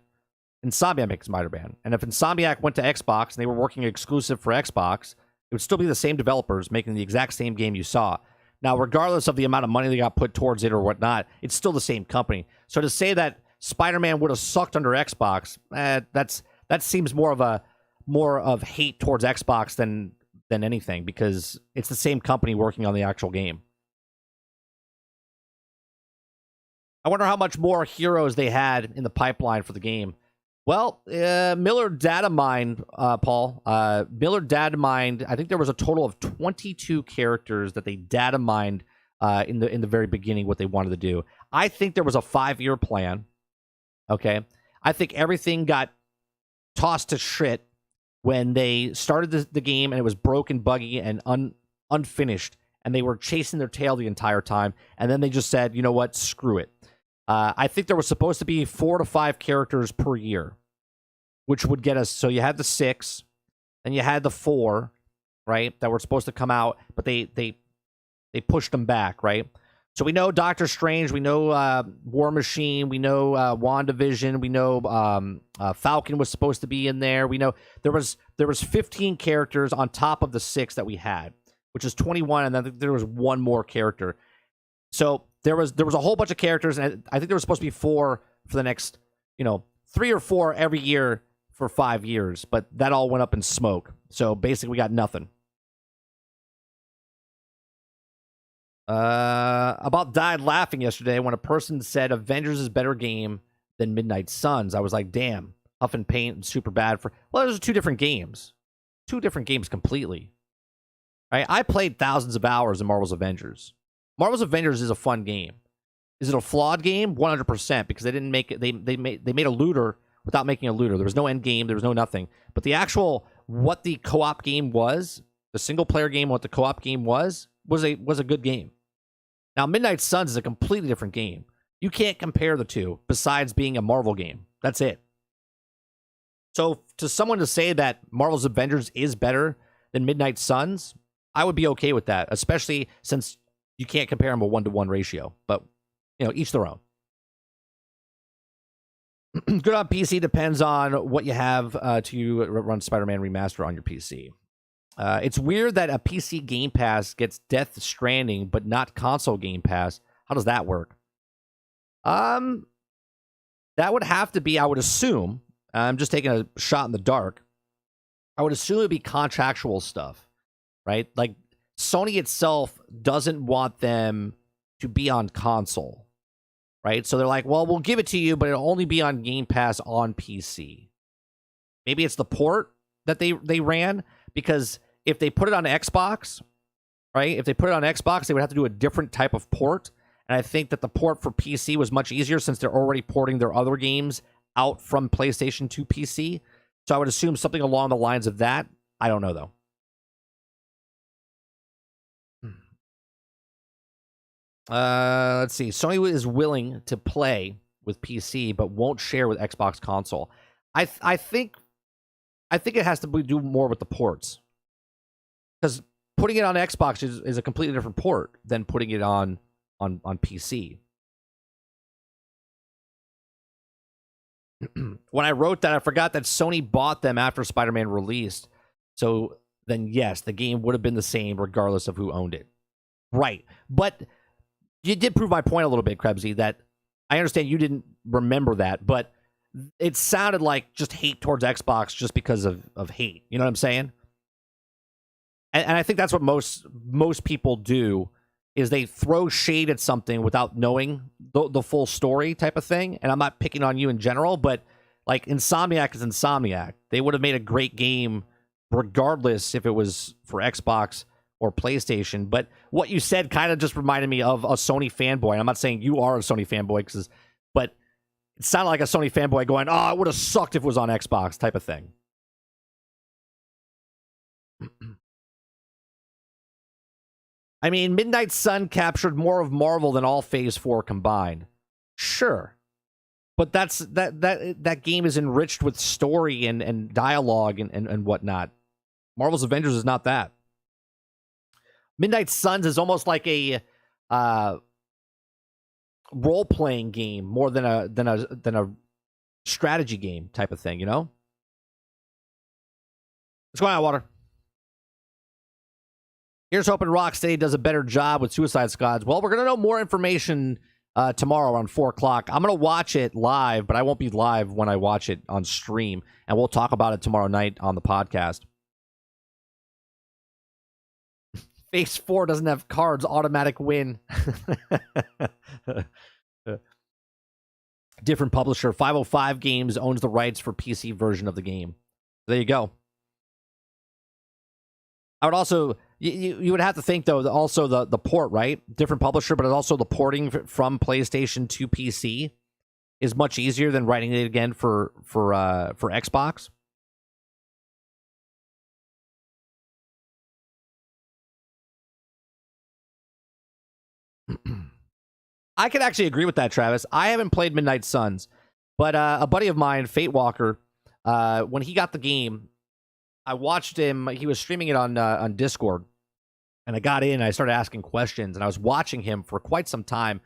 Insomniac makes Spider-Man. And if Insomniac went to Xbox and they were working exclusive for Xbox, it would still be the same developers making the exact same game you saw. Now, regardless of the amount of money they got put towards it or whatnot, it's still the same company. So to say that Spider-Man would have sucked under Xbox, that seems more of hate towards Xbox than anything, because it's the same company working on the actual game. I wonder how much more heroes they had in the pipeline for the game. Well, Miller Data Mined, Paul. Miller Data Mined, I think there was a total of 22 characters that they data mined in the very beginning, what they wanted to do. I think there was a 5-year plan. Okay. I think everything got tossed to shit when they started the game and it was broken, buggy, and unfinished, and they were chasing their tail the entire time, and then they just said, you know what, screw it. I think there was supposed to be 4 to 5 characters per year, which would get us, so you had the 6, and you had the 4, right, that were supposed to come out, but they pushed them back, right? So we know Doctor Strange, we know War Machine, we know WandaVision, we know Falcon was supposed to be in there. We know there was 15 characters on top of the 6 that we had, which is 21, and then there was one more character. So there was a whole bunch of characters, and I think there was supposed to be 4 for the next, 3 or 4 every year for 5 years, but that all went up in smoke. So basically we got nothing. About died laughing yesterday when a person said Avengers is a better game than Midnight Suns. I was like, damn, Huff and Paint and super bad for... Well, those are 2 different games. 2 different games completely. Right? I played thousands of hours in Marvel's Avengers. Marvel's Avengers is a fun game. Is it a flawed game? 100%, because they didn't make it. They made a looter without making a looter. There was no end game. There was no nothing. But the actual what the co-op game was, the single player game, what the co-op game was a good game. Now, Midnight Suns is a completely different game. You can't compare the two besides being a Marvel game. That's it. So to someone to say that Marvel's Avengers is better than Midnight Suns, I would be okay with that, especially since you can't compare them a 1-to-1 ratio. But, each their own. Good on PC depends on what you have to run Spider-Man Remaster on your PC. It's weird that a PC Game Pass gets Death Stranding, but not console Game Pass. How does that work? That would have to be, I would assume, I'm just taking a shot in the dark, I would assume it would be contractual stuff, right? Like, Sony itself doesn't want them to be on console, right? So they're like, well, we'll give it to you, but it'll only be on Game Pass on PC. Maybe it's the port that they ran, because if they put it on Xbox, right? If they put it on Xbox, they would have to do a different type of port. And I think that the port for PC was much easier since they're already porting their other games out from PlayStation to PC. So I would assume something along the lines of that. I don't know, though. Let's see. Sony is willing to play with PC, but won't share with Xbox console. I think it has to do more with the ports, because putting it on Xbox is a completely different port than putting it on PC. When I wrote that, I forgot that Sony bought them after Spider-Man released. So then, yes, the game would have been the same regardless of who owned it. Right. But you did prove my point a little bit, Krebsy, that I understand you didn't remember that, but it sounded like just hate towards Xbox just because of hate. You know what I'm saying? And I think that's what most people do, is they throw shade at something without knowing the full story type of thing. And I'm not picking on you in general, but like Insomniac is Insomniac. They would have made a great game regardless if it was for Xbox or PlayStation. But what you said kind of just reminded me of a Sony fanboy. I'm not saying you are a Sony fanboy, but it sounded like a Sony fanboy going, "Oh, it would have sucked if it was on Xbox," type of thing. I mean, Midnight Sun captured more of Marvel than all Phase 4 combined. Sure. But that game is enriched with story and dialogue and whatnot. Marvel's Avengers is not that. Midnight Suns is almost like a role-playing game more than a strategy game type of thing, you know? What's going on, Water? Here's hoping Rocksteady does a better job with Suicide Squads. Well, we're going to know more information tomorrow around 4 o'clock. I'm going to watch it live, but I won't be live when I watch it on stream. And we'll talk about it tomorrow night on the podcast. Phase 4 doesn't have cards. Automatic win. Different publisher. 505 Games owns the rights for PC version of the game. There you go. I would also... You would have to think, though, also the port, right? Different publisher, but also the porting from PlayStation to PC is much easier than writing it again for Xbox. I could actually agree with that, Travis. I haven't played Midnight Suns, but a buddy of mine, Fate Walker, when he got the game, I watched him. He was streaming it on Discord. And I got in and I started asking questions, and I was watching him for quite some time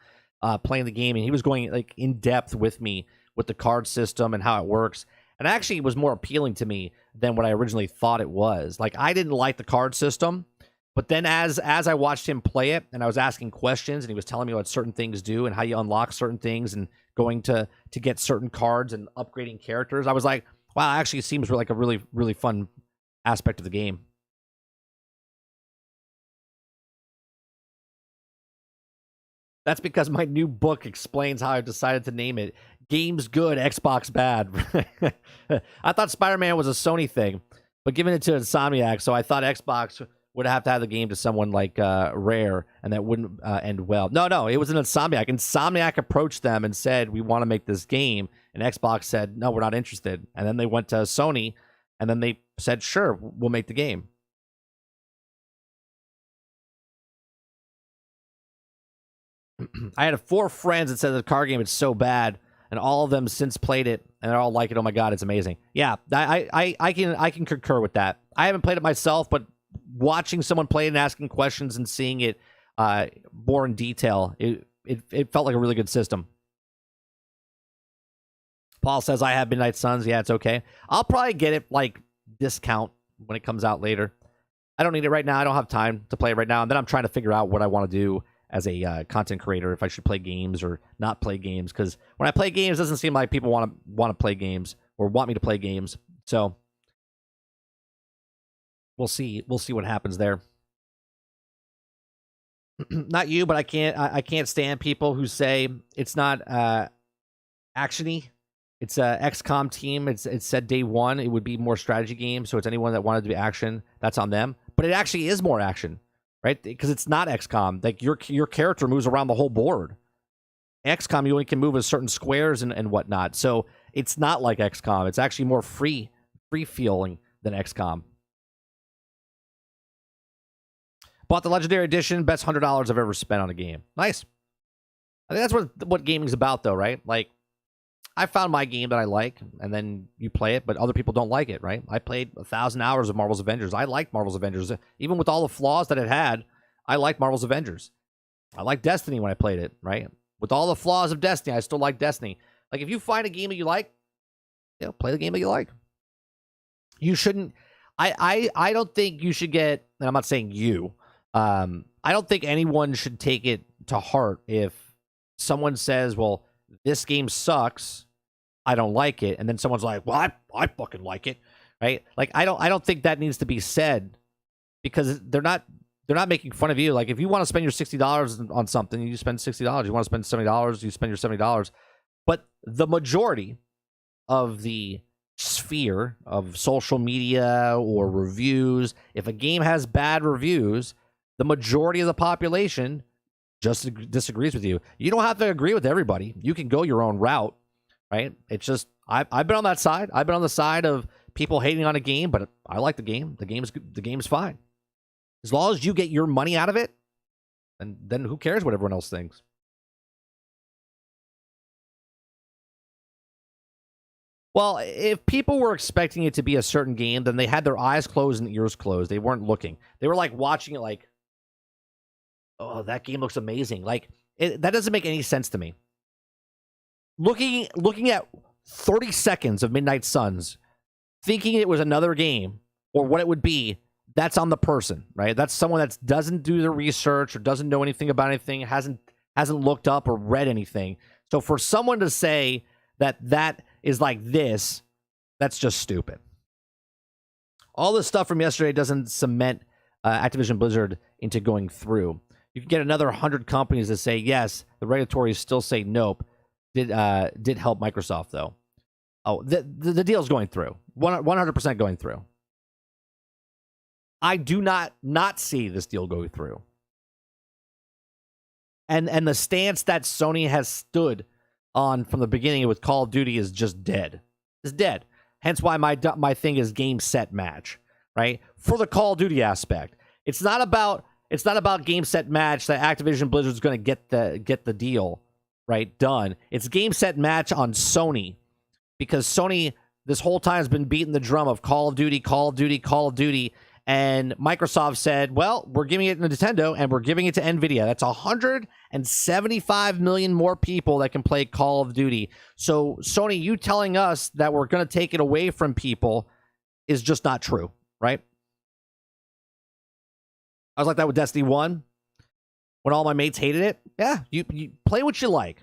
playing the game, and he was going like in depth with me with the card system and how it works. And actually, it was more appealing to me than what I originally thought it was. Like, I didn't like the card system, but then as I watched him play it, and I was asking questions, and he was telling me what certain things do and how you unlock certain things and going to get certain cards and upgrading characters, I was like, wow, actually, it seems like a really, really fun aspect of the game. That's because my new book explains how I decided to name it. Games good, Xbox bad. I thought Spider-Man was a Sony thing, but giving it to Insomniac, so I thought Xbox would have to have the game to someone like Rare, and that wouldn't end well. No, it was an Insomniac. Insomniac approached them and said, "We want to make this game," and Xbox said, "No, we're not interested." And then they went to Sony, and then they said, "Sure, we'll make the game." I had 4 friends that said the card game is so bad, and all of them since played it, and they're all like it. Oh my god, it's amazing! Yeah, I can concur with that. I haven't played it myself, but watching someone play it and asking questions and seeing it more in detail, it felt like a really good system. Paul says I have Midnight Suns. Yeah, it's okay. I'll probably get it like discount when it comes out later. I don't need it right now. I don't have time to play it right now, and then I'm trying to figure out what I want to do as a content creator, if I should play games or not play games, because when I play games, it doesn't seem like people want to play games or want me to play games. So we'll see what happens there. Not you, but I can't stand people who say it's not actiony. It's a XCOM team. It's said day one it would be more strategy game, so it's anyone that wanted to be action, that's on them. But it actually is more action. Right? Because it's not XCOM. Like, your character moves around the whole board. XCOM, you only can move in certain squares and whatnot. So it's not like XCOM. It's actually more free feeling than XCOM. Bought the Legendary Edition. Best $100 I've ever spent on a game. Nice. I think that's what gaming's about, though, right? Like, I found my game that I like, and then you play it, but other people don't like it, right? I played 1,000 hours of Marvel's Avengers. I liked Marvel's Avengers. Even with all the flaws that it had, I liked Marvel's Avengers. I liked Destiny when I played it, right? With all the flaws of Destiny, I still like Destiny. Like, if you find a game that you like, play the game that you like. You shouldn't... I don't think you should get... And I'm not saying you. I don't think anyone should take it to heart if someone says, well, this game sucks, I don't like it, and then someone's like, well, I fucking like it, right? Like I don't think that needs to be said, because they're not making fun of you. Like, if you want to spend your $60 on something, you spend $60. You want to spend $70, you spend your $70. But the majority of the sphere of social media or reviews, if a game has bad reviews, the majority of the population just disagrees with you. You don't have to agree with everybody. You can go your own route, right? It's just I've been on that side. I've been on the side of people hating on a game, but I like the game. The game's fine. As long as you get your money out of it, and then who cares what everyone else thinks? Well, if people were expecting it to be a certain game, then they had their eyes closed and ears closed. They weren't looking. They were like watching it like, oh, that game looks amazing. Like, that doesn't make any sense to me. Looking at 30 seconds of Midnight Suns, thinking it was another game or what it would be, that's on the person, right? That's someone that doesn't do the research or doesn't know anything about anything, hasn't looked up or read anything. So for someone to say that is like this, that's just stupid. All this stuff from yesterday doesn't cement Activision Blizzard into going through. You can get another 100 companies that say yes. The regulatory still say nope. Did help Microsoft though? Oh, the deal's going through. 100% going through. I do not see this deal go through. And the stance that Sony has stood on from the beginning with Call of Duty is just dead. It's dead. Hence why my thing is game, set, match, right? For the Call of Duty aspect. It's not about game, set, match that Activision Blizzard's going to get the deal, right, done. It's game, set, match on Sony, because Sony this whole time has been beating the drum of Call of Duty, Call of Duty, Call of Duty. And Microsoft said, well, we're giving it to Nintendo and we're giving it to Nvidia. That's 175 million more people that can play Call of Duty. So, Sony, you telling us that we're going to take it away from people is just not true, right? I was like that with Destiny 1 when all my mates hated it. Yeah, you play what you like.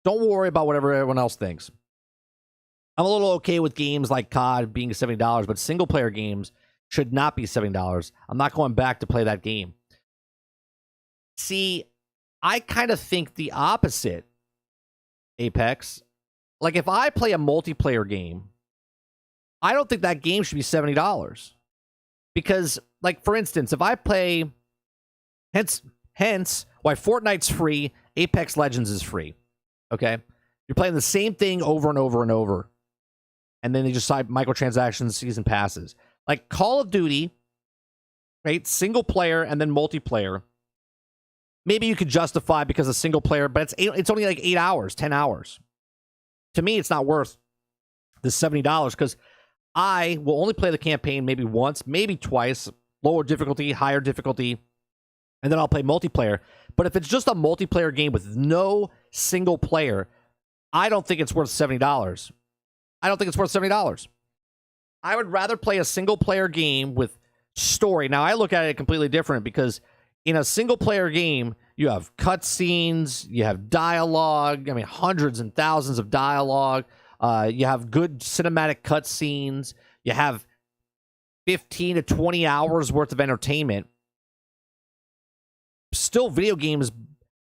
Don't worry about whatever everyone else thinks. I'm a little okay with games like COD being $70, but single-player games should not be $70. I'm not going back to play that game. See, I kind of think the opposite, Apex. Like, if I play a multiplayer game, I don't think that game should be $70. Because, like, for instance, if I play... Hence why Fortnite's free, Apex Legends is free. Okay? You're playing the same thing over and over and over. And then they just side microtransactions, season passes. Like Call of Duty, right? Single player and then multiplayer. Maybe you could justify because of single player, but it's only like 8 hours, 10 hours. To me, it's not worth the $70 because I will only play the campaign maybe once, maybe twice, lower difficulty, higher difficulty, and then I'll play multiplayer. But if it's just a multiplayer game with no single player, I don't think it's worth $70. I don't think it's worth $70. I would rather play a single-player game with story. Now, I look at it completely different because in a single-player game, you have cutscenes, you have dialogue, hundreds and thousands of dialogue. You have good cinematic cutscenes. You have 15 to 20 hours worth of entertainment. Still, video games,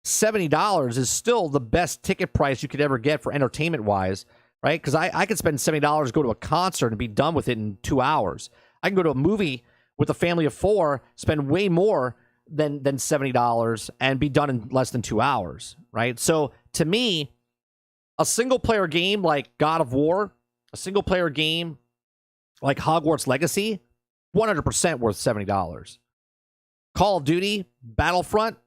$70 is still the best ticket price you could ever get for entertainment-wise. Right? Because I could spend $70, go to a concert, and be done with it in 2 hours. I can go to a movie with a family of 4, spend way more than $70, and be done in less than 2 hours. Right? So, to me, a single-player game like God of War, a single-player game like Hogwarts Legacy, 100% worth $70. Call of Duty, Battlefront,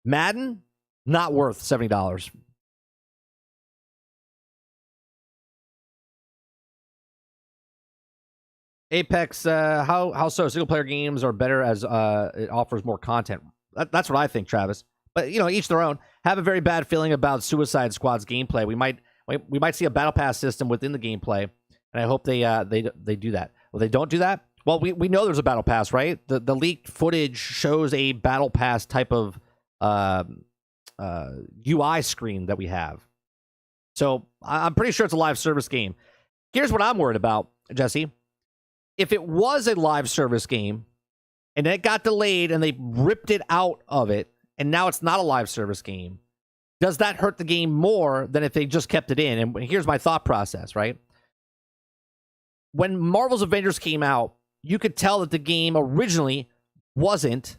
Madden, not worth $70. Apex, how so? Single-player games are better as it offers more content. That's what I think, Travis. But, each their own. Have a very bad feeling about Suicide Squad's gameplay. We might see a battle pass system within the gameplay, and I hope they do that. Well, they don't do that? Well, we know there's a battle pass, right? The leaked footage shows a battle pass type of UI screen that we have. So I'm pretty sure it's a live service game. Here's what I'm worried about, Jesse. If it was a live service game and it got delayed and they ripped it out of it and now it's not a live service game, does that hurt the game more than if they just kept it in? And here's my thought process, right? When Marvel's Avengers came out, you could tell that the game originally wasn't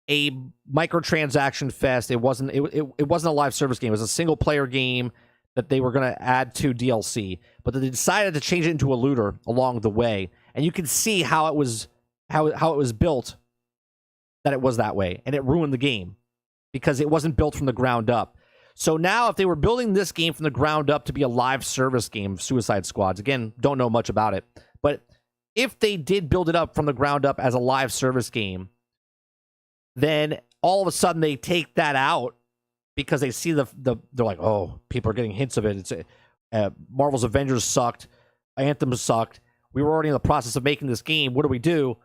a microtransaction fest. It wasn't a live service game. It was a single player game that they were going to add to DLC, but they decided to change it into a looter along the way. And you can see how it was built, that it was that way, and it ruined the game because it wasn't built from the ground up. So now if they were building this game from the ground up to be a live service game of Suicide Squads, again, don't know much about it, but if they did build it up from the ground up as a live service game, then all of a sudden they take that out because they see they're like, oh, people are getting hints of it. It's Marvel's Avengers sucked, Anthem sucked. We were already in the process of making this game. What do we do?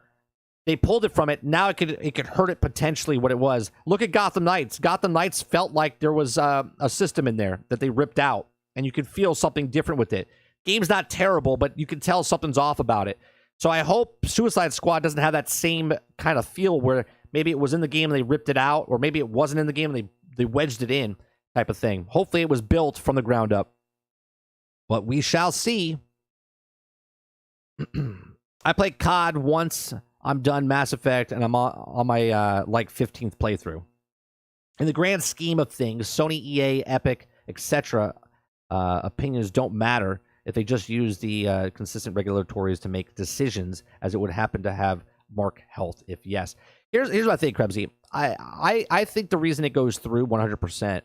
They pulled it from it. Now it could hurt it potentially what it was. Look at Gotham Knights. Gotham Knights felt like there was a system in there that they ripped out, and you could feel something different with it. Game's not terrible, but you can tell something's off about it. So I hope Suicide Squad doesn't have that same kind of feel where maybe it was in the game and they ripped it out, or maybe it wasn't in the game and they wedged it in type of thing. Hopefully it was built from the ground up. But we shall see. I played COD once. I'm done Mass Effect, and I'm on my 15th playthrough. In the grand scheme of things, Sony, EA, Epic, etc., opinions don't matter if they just use the consistent regulatories to make decisions, as it would happen to have mark health if yes. Here's what I think, Krebsy. I think the reason it goes through 100%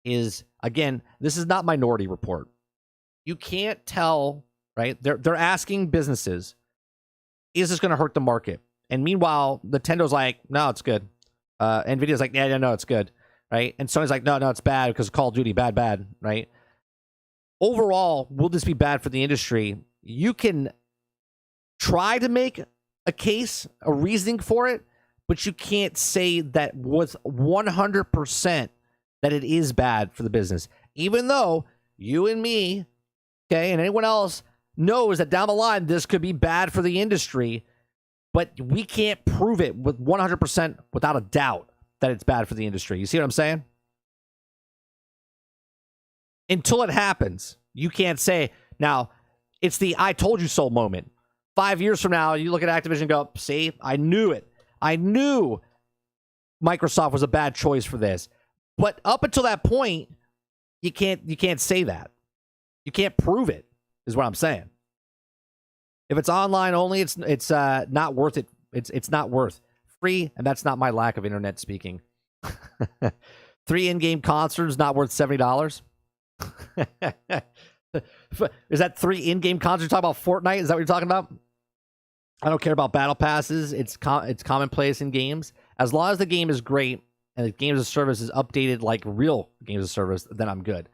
is, again, this is not Minority Report. You can't tell, right? They're asking businesses, is this going to hurt the market? And meanwhile, Nintendo's like, no, it's good. Nvidia's like, yeah, no, it's good, right? And Sony's like, no, it's bad because Call of Duty, bad, right? Overall, will this be bad for the industry? You can try to make a case, a reasoning for it, but you can't say that with 100% that it is bad for the business. Even though you and me, okay, and anyone else knows that down the line this could be bad for the industry, but we can't prove it with 100% without a doubt that it's bad for the industry. You see what I'm saying? Until it happens, you can't say. Now, it's the I told you so moment. 5 years from now, you look at Activision and go, see, I knew it. I knew Microsoft was a bad choice for this. But up until that point, you can't say that. You can't prove it, is what I'm saying. If it's online only, it's not worth it. It's not worth free, and that's not my lack of internet speaking. 3 in-game concerts not worth $70. Is that 3 in-game concerts? Talking about Fortnite? Is that what you're talking about? I don't care about battle passes. It's commonplace in games. As long as the game is great and the games of service is updated like real games of service, then I'm good.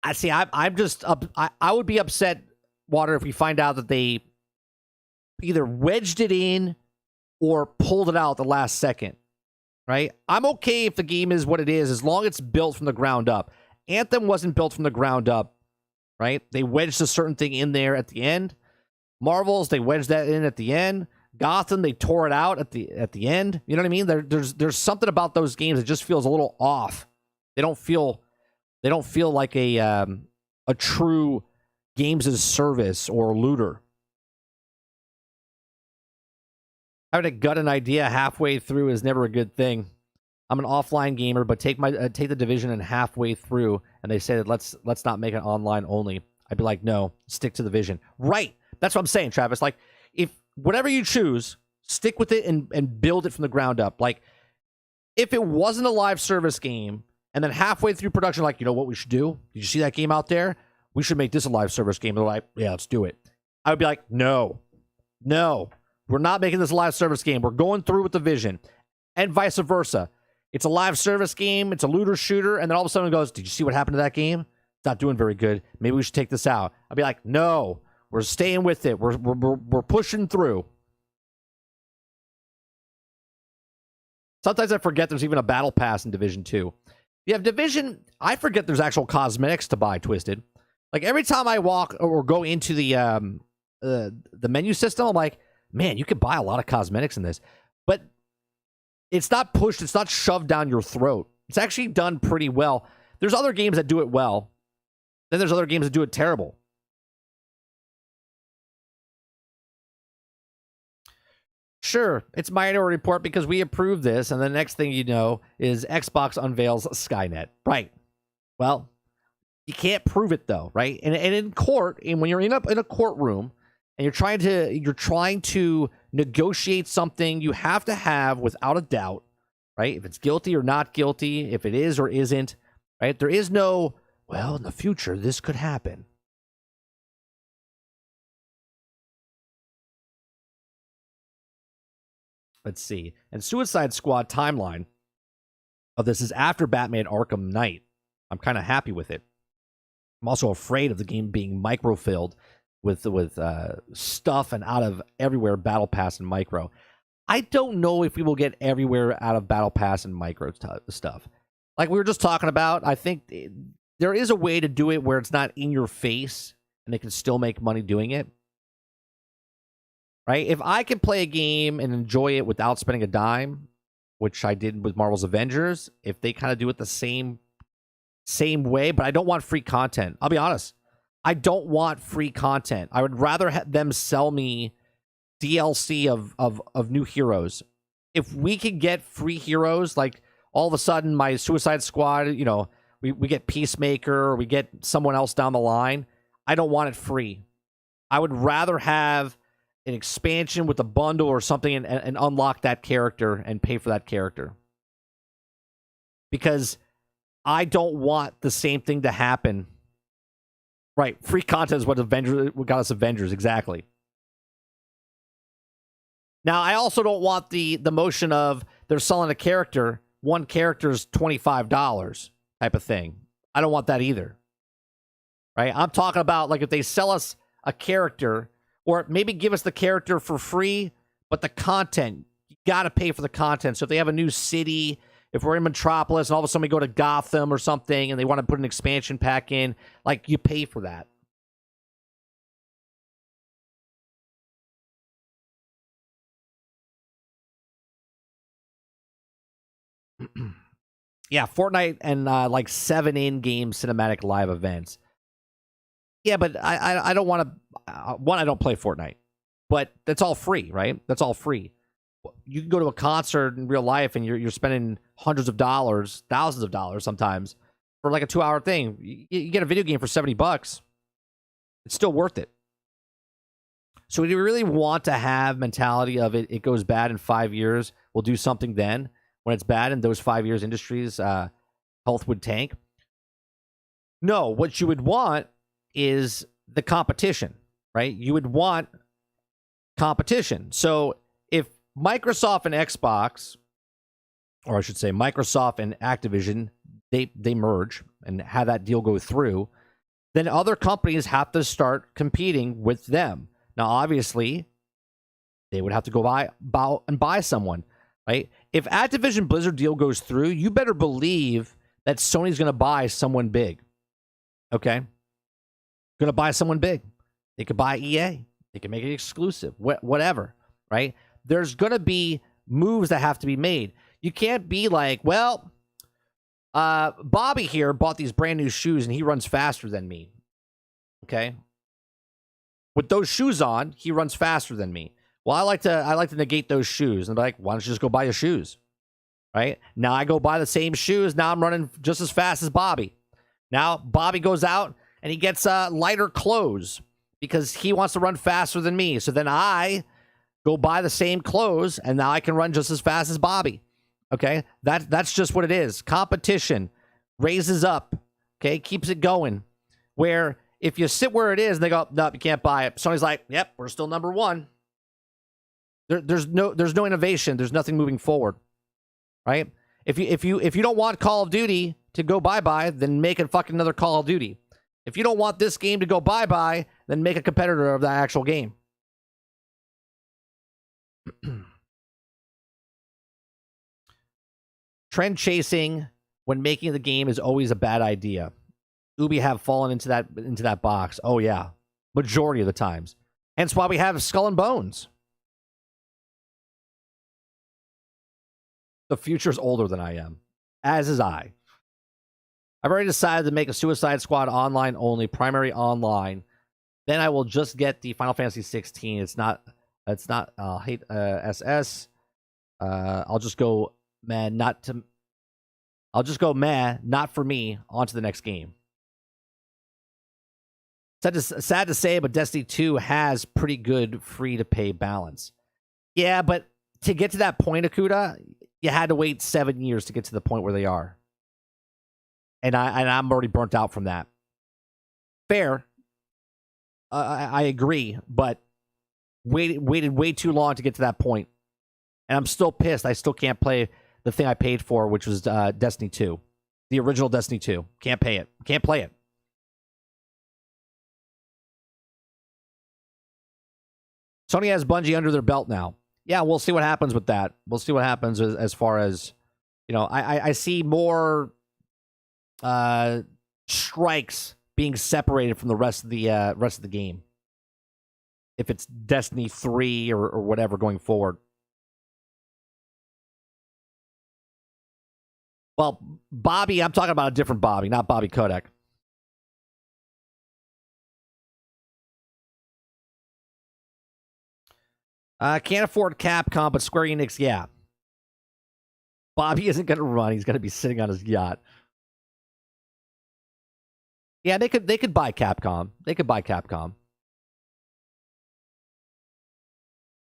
I'm just up. I would be upset, Water, if we find out that they either wedged it in or pulled it out at the last second. Right? I'm okay if the game is what it is, as long as it's built from the ground up. Anthem wasn't built from the ground up, right? They wedged a certain thing in there at the end. Marvels, they wedged that in at the end. Gotham, they tore it out at the end. You know what I mean? There's something about those games that just feels a little off. They don't feel like a true games as service or looter. Having to gut an idea halfway through is never a good thing. I'm an offline gamer, but take the Division and halfway through, and they say that let's not make it online only. I'd be like, no, stick to the vision. Right. That's what I'm saying, Travis. Like, if whatever you choose, stick with it and build it from the ground up. Like, if it wasn't a live service game, and then halfway through production, like, you know what we should do? Did you see that game out there? We should make this a live service game. They're like, yeah, let's do it. I would be like, no, we're not making this a live service game. We're going through with the vision, and vice versa. It's a live service game. It's a looter shooter. And then all of a sudden it goes, did you see what happened to that game? It's not doing very good. Maybe we should take this out. I'd be like, no, we're staying with it. We're pushing through. Sometimes I forget there's even a battle pass in Division 2. You have Division. I forget there's actual cosmetics to buy, Twisted. Like every time I walk or go into the menu system, I'm like, man, you could buy a lot of cosmetics in this. But it's not pushed. It's not shoved down your throat. It's actually done pretty well. There's other games that do it well. Then there's other games that do it terrible. Sure, it's Minority Report because we approve this, and the next thing you know is Xbox unveils Skynet. Right. Well, you can't prove it though, right? And in court, and when you're in a courtroom and you're trying to negotiate something, you have to have, without a doubt, right? If it's guilty or not guilty, if it is or isn't, right? There is no, well, in the future this could happen. Let's see. And Suicide Squad timeline of this is after Batman Arkham Knight. I'm kind of happy with it. I'm also afraid of the game being micro-filled with stuff and out of everywhere Battle Pass and micro. I don't know if we will get everywhere out of Battle Pass and micro stuff. Like we were just talking about, I think there is a way to do it where it's not in your face and they can still make money doing it. Right? If I can play a game and enjoy it without spending a dime, which I did with Marvel's Avengers, if they kind of do it the same way, but I don't want free content. I'll be honest. I don't want free content. I would rather them sell me DLC of new heroes. If we could get free heroes, like all of a sudden my Suicide Squad, you know, we get Peacemaker, or we get someone else down the line, I don't want it free. I would rather have an expansion with a bundle or something and unlock that character and pay for that character. Because I don't want the same thing to happen. Right, free content is what got us Avengers, exactly. Now, I also don't want the motion of they're selling a character, one character's $25 type of thing. I don't want that either. Right? I'm talking about like if they sell us a character, or maybe give us the character for free, but the content, you got to pay for the content. So if they have a new city, if we're in Metropolis and all of a sudden we go to Gotham or something and they want to put an expansion pack in, like you pay for that. Yeah, Fortnite and like 7 in-game cinematic live events. Yeah, but I don't want to. One, I don't play Fortnite, but that's all free, right? That's all free. You can go to a concert in real life, and you're spending hundreds of dollars, thousands of dollars sometimes for like a 2-hour thing. You get a video game for $70. It's still worth it. So do we really want to have mentality of it goes bad in 5 years, we'll do something then when it's bad in those 5 years industries health would tank? No, what you would want is the competition, right? You would want competition. So if Microsoft and Xbox, or I should say Microsoft and Activision, they merge and have that deal go through, then other companies have to start competing with them. Now, obviously, they would have to go buy someone, right? If Activision Blizzard deal goes through, you better believe that Sony's going to buy someone big, okay? Going to buy someone big. They could buy EA. They can make it exclusive, whatever, right? There's going to be moves that have to be made. You can't be like, well, Bobby here bought these brand new shoes and he runs faster than me, okay? With those shoes on, he runs faster than me. Well, I like to negate those shoes and be like, why don't you just go buy your shoes, right? Now I go buy the same shoes. Now I'm running just as fast as Bobby. Now Bobby goes out and he gets lighter clothes because he wants to run faster than me. So then I go buy the same clothes, and now I can run just as fast as Bobby. Okay? That's just what it is. Competition raises up, okay? Keeps it going. Where if you sit where it is and they go, no, you can't buy it. Sony's like, yep, we're still number one. There's no innovation. There's nothing moving forward, right? If you don't want Call of Duty to go bye-bye, then make a fucking another Call of Duty. If you don't want this game to go bye-bye, then make a competitor of that actual game. Trend chasing when making the game is always a bad idea. Ubi have fallen into that box. Oh yeah, majority of the times. Hence why we have Skull and Bones. The future's older than I am, as is I. I've already decided to make a Suicide Squad online only, primary online. Then I will just get the Final Fantasy 16. It's not hate SS. I'll just go man, not for me. On to the next game. Sad to say, but Destiny 2 has pretty good free-to-pay balance. Yeah, but to get to that point, Akuda, you had to wait 7 years to get to the point where they are. And I'm already burnt out from that. Fair. I agree, but waited way too long to get to that point. And I'm still pissed. I still can't play the thing I paid for, which was Destiny 2. The original Destiny 2. Can't pay it. Can't play it. Sony has Bungie under their belt now. Yeah, we'll see what happens with that. We'll see what happens as far as, I see more strikes being separated from the rest of the game. If it's Destiny 3 or whatever going forward. Well, Bobby, I'm talking about a different Bobby, not Bobby Kotick. Can't afford Capcom, but Square Enix, yeah. Bobby isn't going to run. He's going to be sitting on his yacht. Yeah, they could buy Capcom. They could buy Capcom.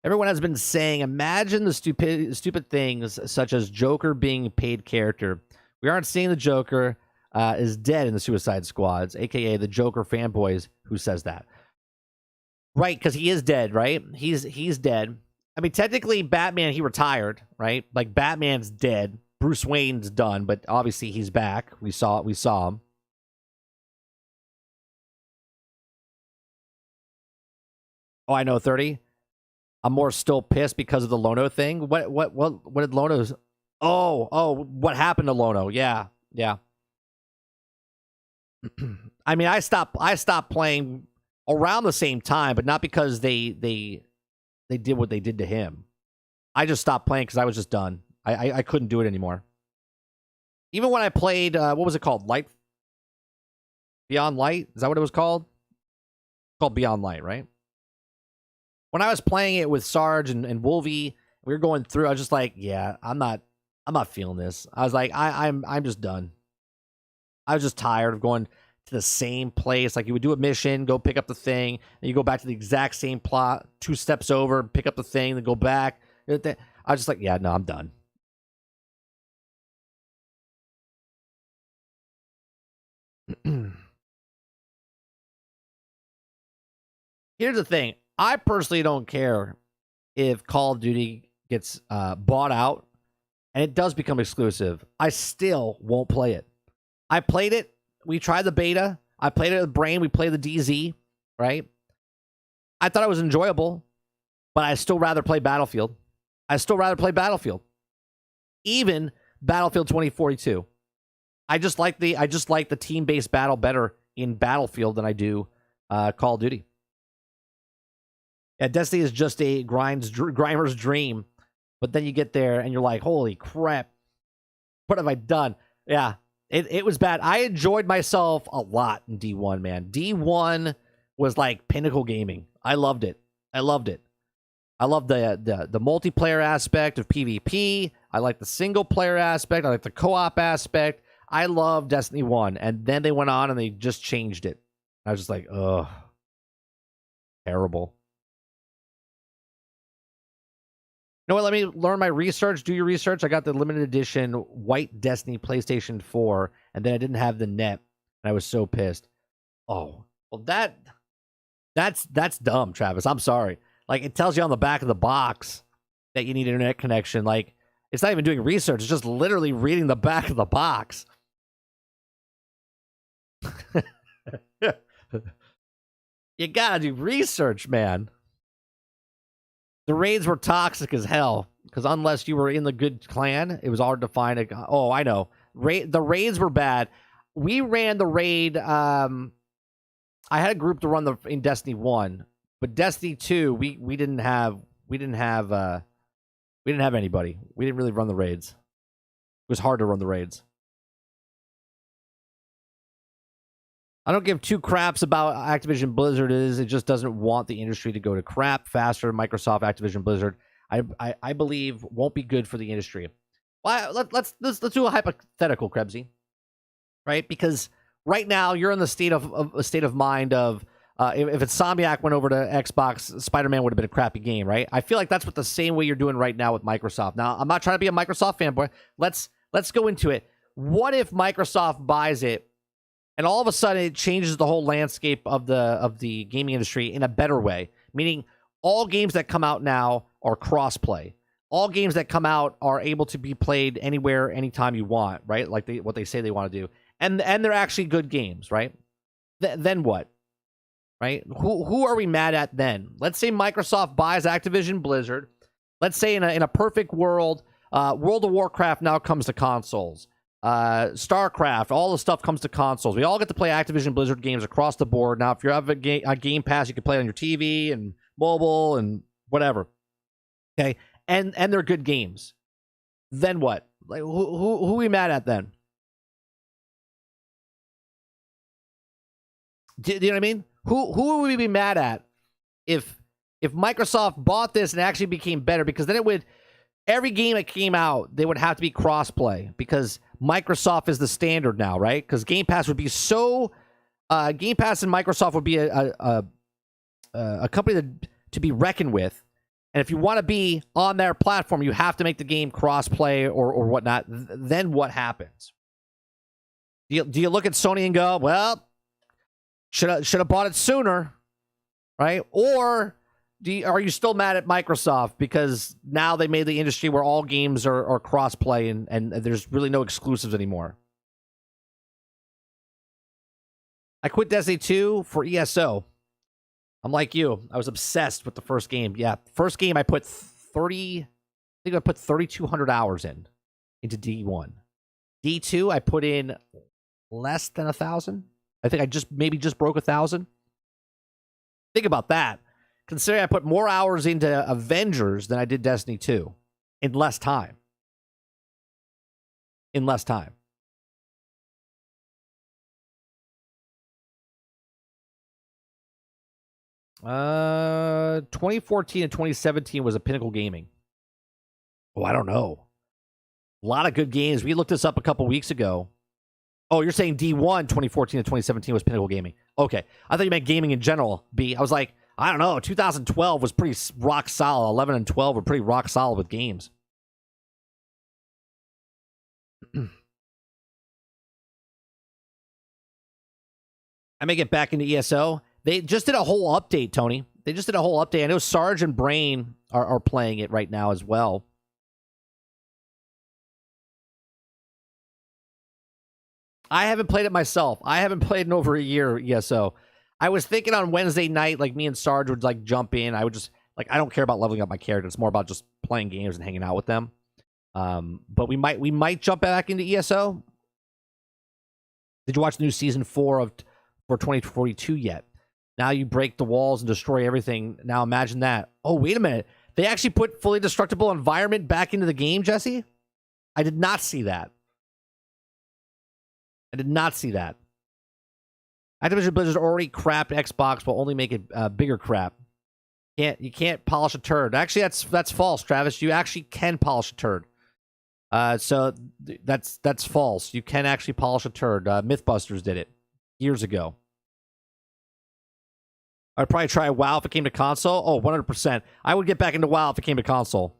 Everyone has been saying, imagine the stupid things such as Joker being a paid character. We aren't seeing the Joker is dead in the Suicide Squads, a.k.a. the Joker fanboys who says that. Right, because he is dead, right? He's dead. I mean, technically, Batman, he retired, right? Like, Batman's dead. Bruce Wayne's done, but obviously he's back. We saw him. Oh, I know, 30. I'm more still pissed because of the Lono thing. What did Lono's... Oh, what happened to Lono? Yeah. I mean, I stopped playing around the same time, but not because they did what they did to him. I just stopped playing because I was just done. I couldn't do it anymore. Even when I played, what was it called? Beyond Light? Is that what it was called? It's called Beyond Light, right? When I was playing it with Sarge and Wolvie, we were going through, I was just like, yeah, I'm not feeling this. I was like, I'm just done. I was just tired of going to the same place. Like, you would do a mission, go pick up the thing, and you go back to the exact same plot, 2 steps over, pick up the thing, then go back. I was just like, yeah, no, I'm done. Here's the thing. I personally don't care if Call of Duty gets bought out and it does become exclusive. I still won't play it. I played it. We tried the beta. I played it with Brain. We played the DZ, right? I thought it was enjoyable, but I still rather play Battlefield. Even Battlefield 2042. I just like the team-based battle better in Battlefield than I do Call of Duty. Yeah, Destiny is just a grimer's dream, but then you get there and you're like, holy crap, what have I done? Yeah, it was bad. I enjoyed myself a lot in D1, man. D1 was like pinnacle gaming. I loved it. I loved the multiplayer aspect of PvP. I like the single player aspect. I like the co-op aspect. I love Destiny 1, and then they went on and they just changed it. I was just like, ugh, terrible. You know what? Let me learn my research. Do your research. I got the limited edition white Destiny PlayStation 4, and then I didn't have the net, and I was so pissed. Oh, well, that's dumb, Travis. I'm sorry. Like, it tells you on the back of the box that you need an internet connection. Like, it's not even doing research. It's just literally reading the back of the box. You gotta do research, man. The raids were toxic as hell, because unless you were in the good clan, it was hard to find a... Oh, I know. The raids were bad. We ran the raid. I had a group to run in Destiny 1, but Destiny 2, we didn't have anybody. We didn't really run the raids. It was hard to run the raids. I don't give two craps about Activision Blizzard. It just doesn't want the industry to go to crap faster. Microsoft, Activision Blizzard, I believe won't be good for the industry. Well, let's do a hypothetical, Krebsy, right? Because right now you're in the state of mind of if Insomniac went over to Xbox, Spider-Man would have been a crappy game, right? I feel like that's what the same way you're doing right now with Microsoft. Now, I'm not trying to be a Microsoft fanboy. Let's go into it. What if Microsoft buys it, and all of a sudden it changes the whole landscape of the gaming industry in a better way? Meaning, all games that come out now are cross-play. All games that come out are able to be played anywhere, anytime you want, right? Like what they say they want to do, and they're actually good games, right? Then what? Right? Who are we mad at then? Let's say Microsoft buys Activision Blizzard. Let's say in a perfect world, World of Warcraft now comes to consoles. StarCraft, all the stuff comes to consoles. We all get to play Activision Blizzard games across the board. Now, if you have a Game Pass, you can play it on your TV and mobile and whatever. Okay, and they're good games. Then what? Like, who are we mad at then? Do you know what I mean? Who would we be mad at if Microsoft bought this and actually became better? Because then it would, every game that came out, they would have to be cross-play because Microsoft is the standard now, right? Because Game Pass would be so Game Pass and Microsoft would be a company to be reckoned with. And if you want to be on their platform, you have to make the game cross-play or whatnot. Then what happens? Do you look at Sony and go, well, should have bought it sooner, right? Or are you still mad at Microsoft because now they made the industry where all games are cross-play and there's really no exclusives anymore? I quit Destiny 2 for ESO. I'm like you. I was obsessed with the first game. Yeah, first game I put 3,200 hours into D1. D2 I put in less than 1,000. I think I just broke 1,000. Think about that. Considering I put more hours into Avengers than I did Destiny 2 in less time. 2014 and 2017 was a Pinnacle Gaming. Oh, I don't know. A lot of good games. We looked this up a couple weeks ago. Oh, you're saying D1 2014 and 2017 was Pinnacle Gaming. Okay. I thought you meant gaming in general, B. I was like, I don't know. 2012 was pretty rock solid. 11 and 12 were pretty rock solid with games. I may get back into ESO. They just did a whole update, Tony. They just did a whole update. I know Sarge and Brain are playing it right now as well. I haven't played it myself. I haven't played in over a year, ESO. I was thinking on Wednesday night, like me and Sarge would like jump in. I would just like, I don't care about leveling up my character. It's more about just playing games and hanging out with them. But we might jump back into ESO. Did you watch the new season 4 for 2042 yet? Now you break the walls and destroy everything. Now imagine that. Oh, wait a minute. They actually put fully destructible environment back into the game, Jesse? I did not see that. Activision Blizzard already crapped Xbox, will only make it bigger crap. You can't polish a turd. Actually, that's false, Travis. You actually can polish a turd. So that's false. You can actually polish a turd. Mythbusters did it years ago. I'd probably try WoW if it came to console. Oh, 100%. I would get back into WoW if it came to console.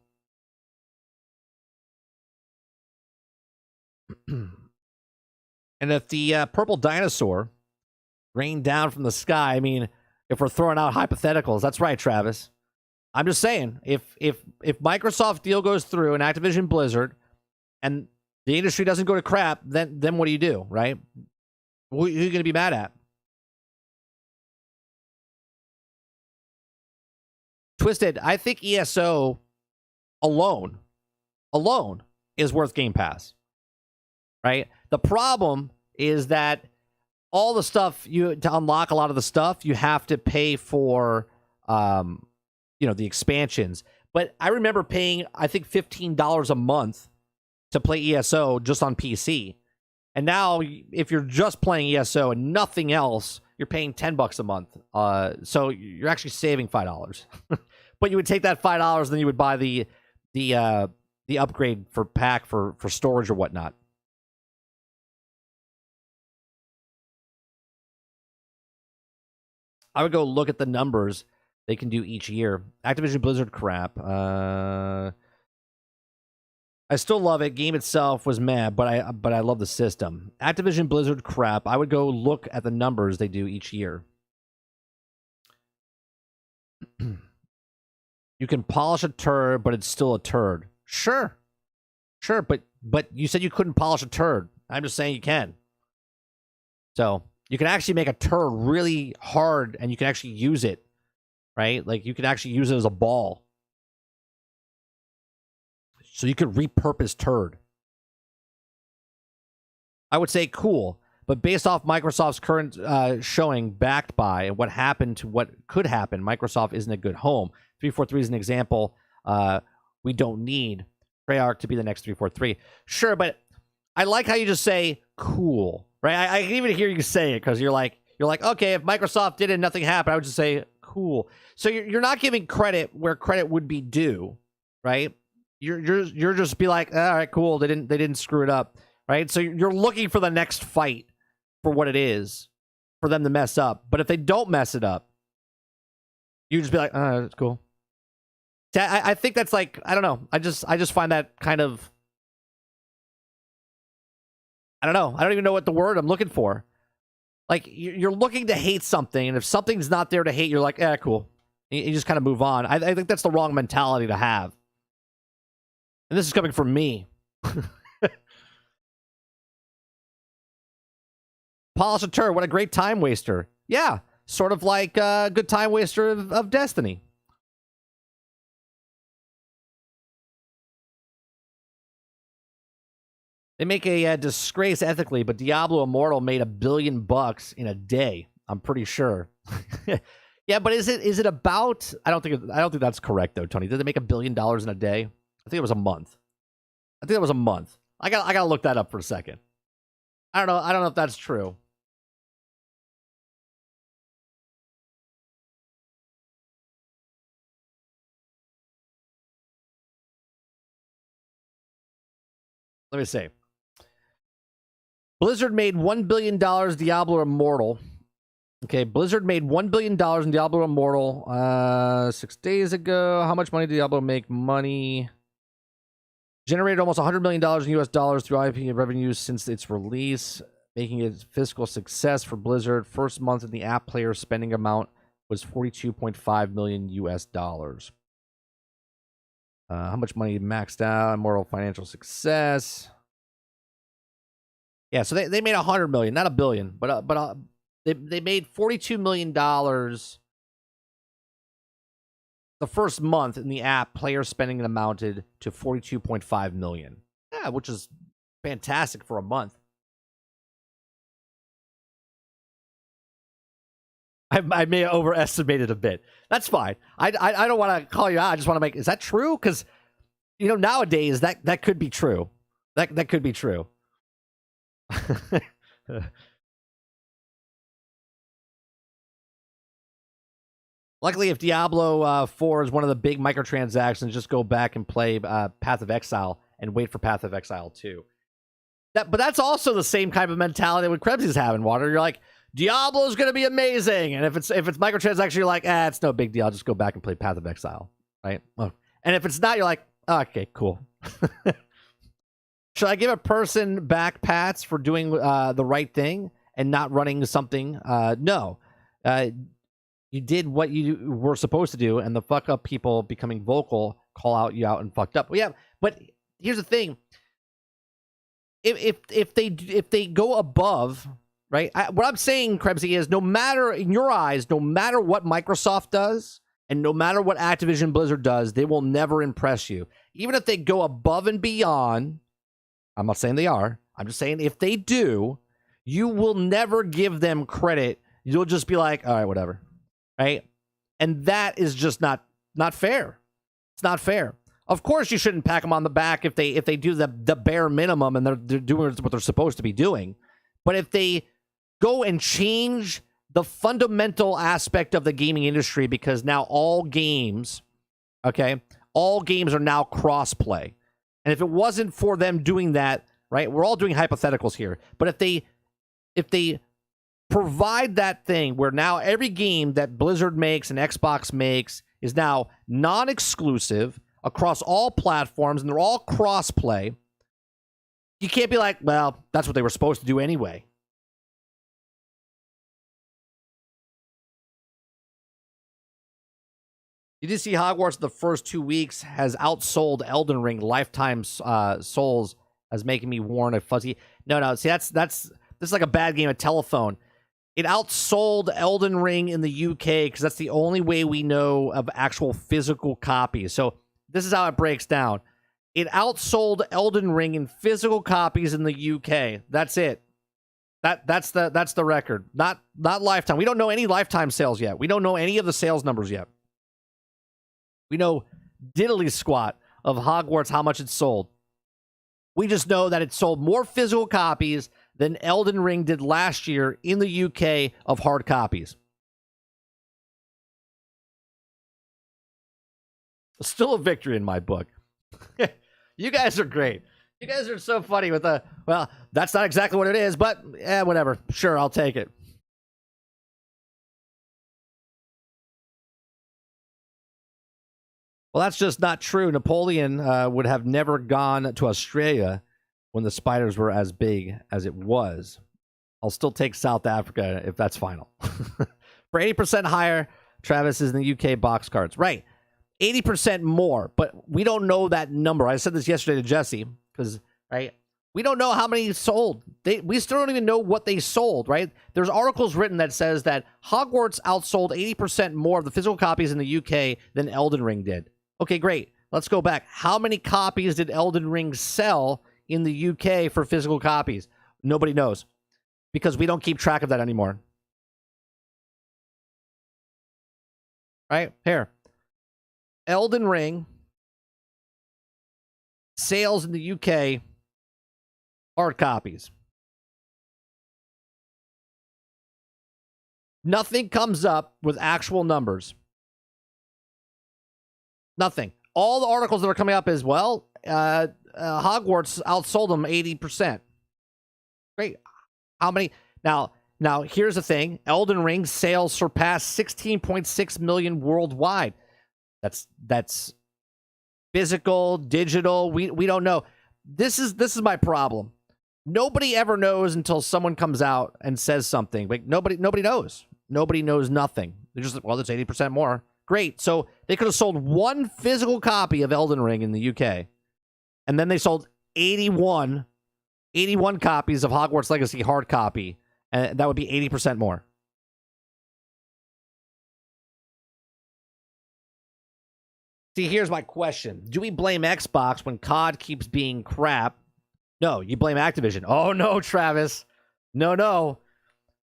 And if the purple dinosaur rained down from the sky, I mean, if we're throwing out hypotheticals, that's right, Travis. I'm just saying, if Microsoft deal goes through and Activision Blizzard, and the industry doesn't go to crap, then what do, right? Who are you going to be mad at? Twisted, I think ESO alone is worth Game Pass. right? The problem is that all the stuff to unlock a lot of the stuff, you have to pay for, the expansions. But I remember paying, I think, $15 a month to play ESO just on PC. And now, if you're just playing ESO and nothing else, you're paying $10 a month. So you're actually saving $5. But you would take that $5, then you would buy the upgrade for pack for storage or whatnot. I would go look at the numbers they can do each year. Activision Blizzard crap. I still love it. Game itself was meh, but I love the system. Activision Blizzard crap. I would go look at the numbers they do each year. You can polish a turd, but it's still a turd. Sure, but you said you couldn't polish a turd. I'm just saying you can. So you can actually make a turd really hard, and you can actually use it, right? Like you can actually use it as a ball. So you could repurpose turd. I would say cool, but based off Microsoft's current showing, backed by and what happened to what could happen, Microsoft isn't a good home. 343 is an example. We don't need Treyarch to be the next 343. Sure, but I like how you just say cool, right? I can even hear you say it because you're like, okay, if Microsoft did it and nothing happened, I would just say cool. So you're not giving credit where credit would be due, right? You're just be like, all right, cool. They didn't screw it up, right? So you're looking for the next fight for what it is for them to mess up. But if they don't mess it up, you just be like, oh, that's cool. I think that's like, I don't know. I just find that kind of, I don't know. I don't even know what the word I'm looking for. Like you're looking to hate something, and if something's not there to hate, you're like, cool. You just kind of move on. I think that's the wrong mentality to have. And this is coming from me. Polish a turd, what a great time waster. Yeah, sort of like a good time waster of Destiny. They make a disgrace ethically, but Diablo Immortal made $1 billion in a day. I'm pretty sure. Yeah, but is it about? I don't think that's correct though, Tony. Did they make $1 billion in a day? I think it was a month. I think it was a month. I gotta look that up for a second. I don't know if that's true. Let me see. Blizzard made $1 billion Diablo Immortal. Okay, Blizzard made $1 billion in Diablo Immortal 6 days ago. How much money did Diablo make? Money generated almost $100 million in US dollars through IP revenues since its release, making it a fiscal success for Blizzard. First month in the app player spending amount was $42.5 million US dollars. How much money maxed out? Immortal financial success. Yeah, so they made $100 million, not $1 billion, but they made $42 million the first month in the app. Player spending amounted to $42.5 million. Yeah, which is fantastic for a month. I may have overestimated a bit. That's fine. I don't want to call you out. I just want to make, is that true? Because nowadays that could be true. That could be true. Luckily, if Diablo 4 is one of the big microtransactions, just go back and play Path of Exile and wait for Path of Exile 2. But that's also the same kind of mentality that Krebsy's having, Water. You're like, Diablo's going to be amazing. And if it's microtransaction, you're like, it's no big deal. I'll just go back and play Path of Exile, right? Oh. And if it's not, you're like, okay, cool. Should I give a person back pats for doing the right thing and not running something? No. You did what you were supposed to do, and the fuck up people becoming vocal call you out and fucked up. Well, yeah, but here's the thing: if they go above, right? What I'm saying, Krebsy, is no matter in your eyes, no matter what Microsoft does, and no matter what Activision Blizzard does, they will never impress you. Even if they go above and beyond, I'm not saying they are, I'm just saying if they do, you will never give them credit. You'll just be like, all right, whatever. Right? And that is just not fair. It's not fair. Of course, you shouldn't pat them on the back if they do the bare minimum and they're doing what they're supposed to be doing. But if they go and change the fundamental aspect of the gaming industry, because now all games are now cross-play. And if it wasn't for them doing that, right, we're all doing hypotheticals here. But if they provide that thing where now every game that Blizzard makes and Xbox makes is now non-exclusive across all platforms and they're all cross-play, you can't be like, well, that's what they were supposed to do anyway. You did see Hogwarts the first 2 weeks has outsold Elden Ring lifetime souls as making me warn a fuzzy. No. See, this is like a bad game of telephone. It outsold Elden Ring in the UK because that's the only way we know of actual physical copies. So this is how it breaks down. It outsold Elden Ring in physical copies in the UK. That's it. That's the record. Not lifetime. We don't know any lifetime sales yet. We don't know any of the sales numbers yet. We know diddly squat of Hogwarts, how much it sold. We just know that it sold more physical copies than Elden Ring did last year in the UK of hard copies. Still a victory in my book. You guys are great. You guys are so funny with well, that's not exactly what it is, but whatever. Sure, I'll take it. Well, that's just not true. Napoleon would have never gone to Australia when the spiders were as big as it was. I'll still take South Africa if that's final. For 80% higher, Travis is in the UK box cards. Right. 80% more, but we don't know that number. I said this yesterday to Jesse because, right, we don't know how many sold. We still don't even know what they sold, right? There's articles written that says that Hogwarts outsold 80% more of the physical copies in the UK than Elden Ring did. Okay, great. Let's go back. How many copies did Elden Ring sell in the UK for physical copies? Nobody knows because we don't keep track of that anymore. Right? Here. Elden Ring sales in the UK hard copies. Nothing comes up with actual numbers. Nothing. All the articles that are coming up is, well, Hogwarts outsold them 80%. Great. How many? Now, here's the thing. Elden Ring sales surpassed 16.6 million worldwide. That's physical, digital. We don't know. This is my problem. Nobody ever knows until someone comes out and says something. Like nobody knows. Nobody knows nothing. They're just like, well, that's 80% more. Great. So they could have sold one physical copy of Elden Ring in the UK. And then they sold 81 copies of Hogwarts Legacy hard copy. And that would be 80% more. See, here's my question. Do we blame Xbox when COD keeps being crap? No, you blame Activision. Oh, no, Travis. No.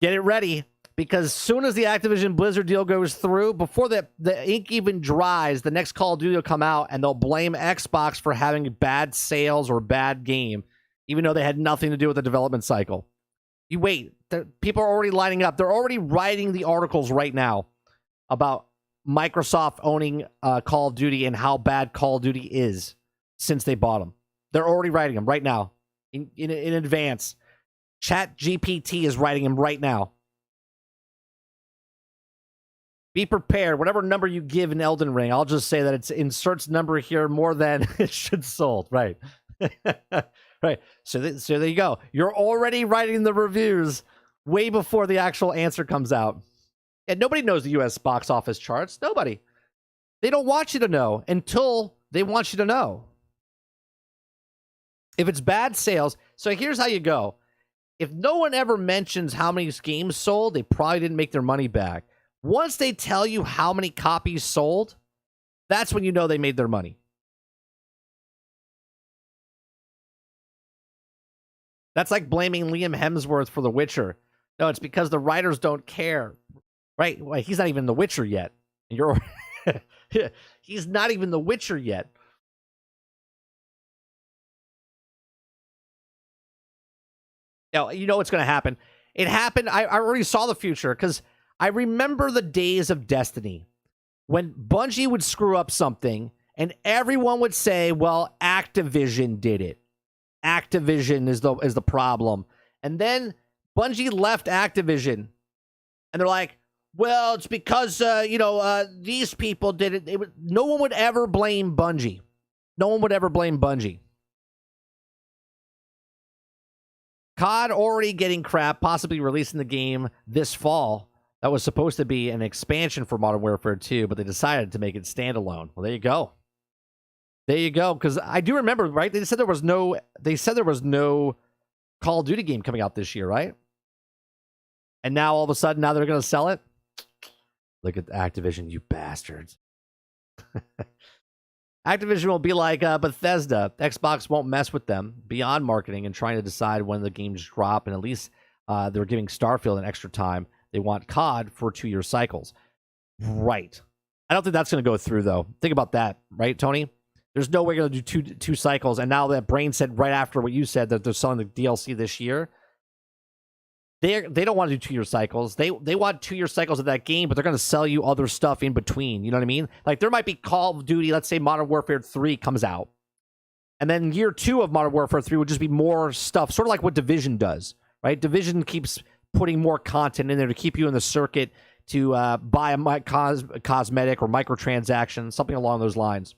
Get it ready. Because as soon as the Activision Blizzard deal goes through, before the ink even dries, the next Call of Duty will come out, and they'll blame Xbox for having bad sales or bad game, even though they had nothing to do with the development cycle. You wait. People are already lining up. They're already writing the articles right now about Microsoft owning Call of Duty and how bad Call of Duty is since they bought them. They're already writing them right now in advance. ChatGPT is writing them right now. Be prepared. Whatever number you give in Elden Ring, I'll just say that it inserts number here more than it should sold. Right. Right. So there you go. You're already writing the reviews way before the actual answer comes out. And nobody knows the U.S. box office charts. Nobody. They don't want you to know until they want you to know. If it's bad sales, so here's how you go. If no one ever mentions how many games sold, they probably didn't make their money back. Once they tell you how many copies sold, that's when you know they made their money. That's like blaming Liam Hemsworth for The Witcher. No, it's because the writers don't care. Right? Well, he's not even The Witcher yet. You're he's not even The Witcher yet. You know what's going to happen. It happened. I already saw the future because I remember the days of Destiny when Bungie would screw up something and everyone would say, well, Activision did it. Activision is the problem. And then Bungie left Activision and they're like, well, it's because, these people did it. No one would ever blame Bungie. No one would ever blame Bungie. COD already getting crap, possibly releasing the game this fall. That was supposed to be an expansion for Modern Warfare 2, but they decided to make it standalone. Well, there you go. There you go. Because I do remember, right? They said there was no Call of Duty game coming out this year, right? And now all of a sudden, now they're going to sell it. Look at Activision, you bastards. Activision will be like Bethesda. Xbox won't mess with them beyond marketing and trying to decide when the games drop. And at least they're giving Starfield an extra time. They want COD for 2-year cycles. Right. I don't think that's going to go through, though. Think about that, right, Tony? There's no way you're going to do two cycles. And now that Brain said right after what you said that they're selling the DLC this year, they don't want to do 2-year cycles. They want 2-year cycles of that game, but they're going to sell you other stuff in between. You know what I mean? Like there might be Call of Duty, let's say Modern Warfare 3 comes out. And then year 2 of Modern Warfare 3 would just be more stuff, sort of like what Division does, right? Division keeps putting more content in there to keep you in the circuit to buy a cosmetic or microtransaction, something along those lines.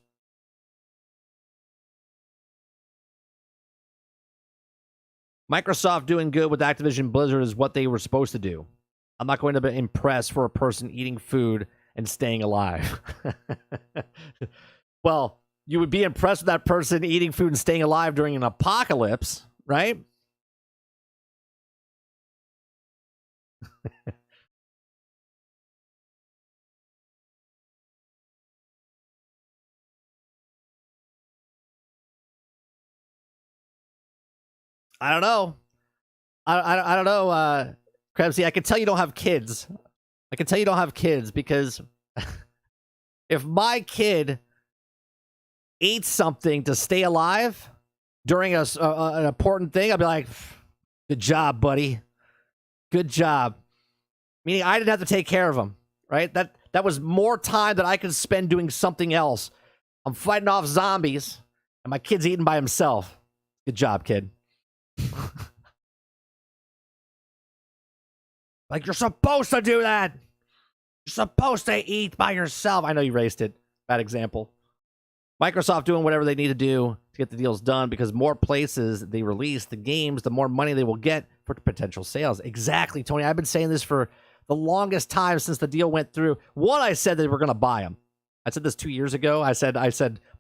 Microsoft doing good with Activision Blizzard is what they were supposed to do. I'm not going to be impressed for a person eating food and staying alive. Well, you would be impressed with that person eating food and staying alive during an apocalypse, right? I don't know. I don't know, Krebsy. I can tell you don't have kids. I can tell you don't have kids because if my kid ate something to stay alive during an important thing, I'd be like, good job, buddy. Good job. Meaning I didn't have to take care of him, right? That was more time that I could spend doing something else. I'm fighting off zombies, and my kid's eating by himself. Good job, kid. Like, you're supposed to do that. You're supposed to eat by yourself. I know you raised it. Bad example. Microsoft doing whatever they need to do to get the deals done because more places they release the games, the more money they will get for potential sales. Exactly, Tony. I've been saying this for the longest time since the deal went through. One, I said they were going to buy them. I said this 2 years ago. I said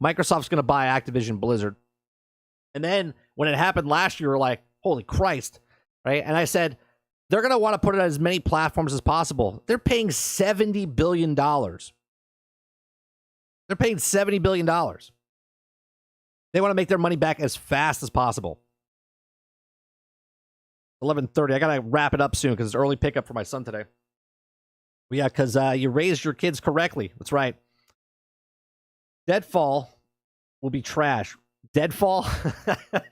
Microsoft's going to buy Activision Blizzard. And then when it happened last year, we were like, holy Christ, right? And I said, they're going to want to put it on as many platforms as possible. They're paying $70 billion. They're paying $70 billion. They want to make their money back as fast as possible. 11:30. I got to wrap it up soon because it's early pickup for my son today. Well, yeah, because you raised your kids correctly. That's right. Deadfall will be trash. Deadfall?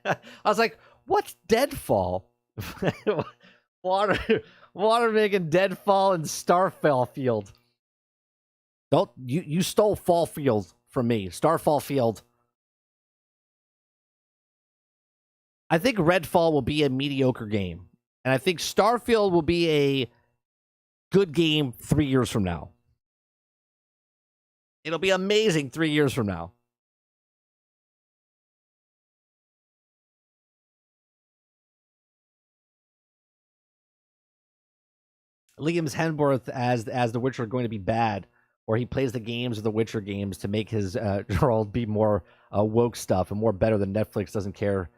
I was like, what's Deadfall? Water making Deadfall and Starfall Field. Don't you stole Fall Field from me. Starfall Field. I think Redfall will be a mediocre game. And I think Starfield will be a good game 3 years from now. It'll be amazing 3 years from now. Liam's Hemsworth as The Witcher are going to be bad, or he plays the games of the Witcher games to make his world be more woke stuff and more better than Netflix doesn't care.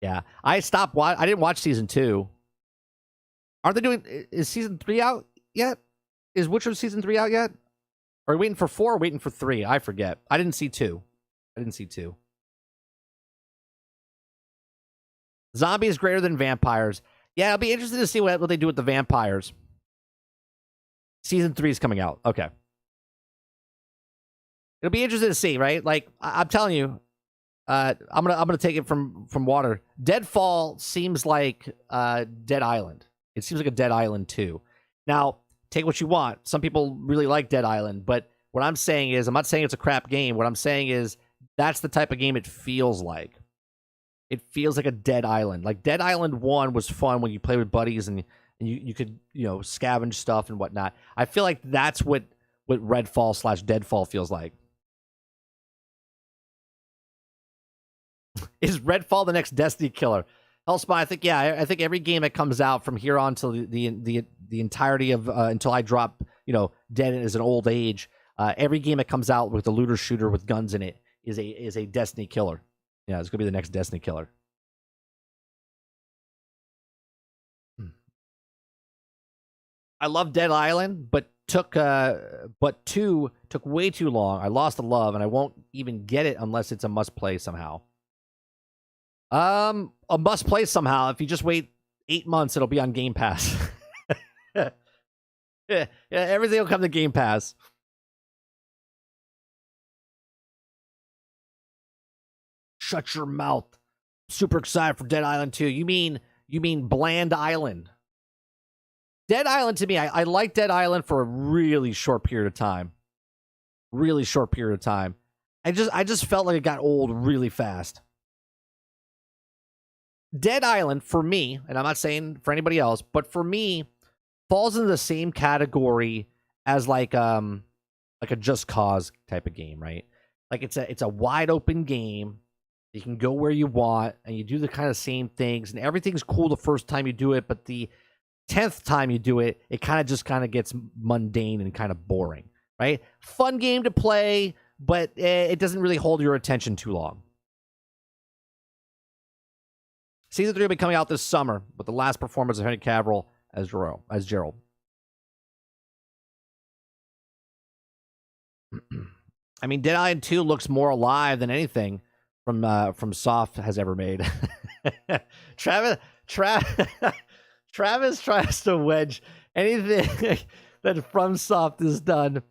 Yeah, I didn't watch season 2. Aren't they doing? Is season 3 out yet? Is Witcher season 3 out yet? Are we waiting for 4 or waiting for 3? I forget. I didn't see 2. Zombies greater than vampires. Yeah, I'll be interested to see what they do with the vampires. Season 3 is coming out. Okay. It'll be interesting to see, right? Like, I'm telling you, I'm gonna take it from water. Deadfall seems like Dead Island. It seems like a Dead Island 2. Now, take what you want. Some people really like Dead Island, but what I'm saying is, I'm not saying it's a crap game. What I'm saying is, that's the type of game it feels like. It feels like a Dead Island. Like Dead Island 1 was fun when you play with buddies and you could, scavenge stuff and whatnot. I feel like that's what Redfall / Deadfall feels like. Is Redfall the next Destiny killer? Hellspawn, I think every game that comes out from here on till the entirety of until I drop, dead as an old age, every game that comes out with a looter shooter with guns in it is a Destiny killer. Yeah, it's gonna be the next Destiny killer. I love Dead Island, but 2 took way too long. I lost the love, and I won't even get it unless it's a must play somehow. A must play somehow. If you just wait 8 months, it'll be on Game Pass. yeah, everything will come to Game Pass. Shut your mouth. Super excited for Dead Island 2. You mean Bland Island? Dead Island to me, I like Dead Island for a really short period of time. Really short period of time. I just felt like it got old really fast. Dead Island, for me, and I'm not saying for anybody else, but for me, falls into the same category as like a Just Cause type of game, right? Like it's a wide open game. You can go where you want, and you do the kind of same things, and everything's cool the first time you do it, but the 10th time you do it, it kind of gets mundane and kind of boring, right? Fun game to play, but it doesn't really hold your attention too long. Season 3 will be coming out this summer with the last performance of Henry Cavill as Gerald. I mean, Dead Island 2 looks more alive than anything from Soft has ever made. Travis tries to wedge anything that FromSoft has done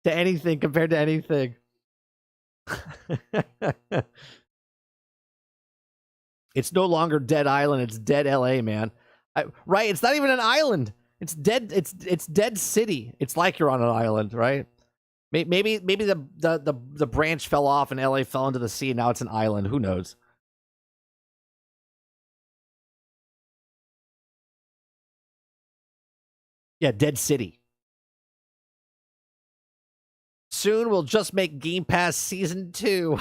to anything compared to anything. It's no longer Dead Island, it's Dead LA, man. Right? It's not even an island. It's dead. It's Dead City. It's like you're on an island, right? Maybe the branch fell off and LA fell into the sea and now it's an island. Who knows? Yeah, Dead City. Soon we'll just make Game Pass Season 2.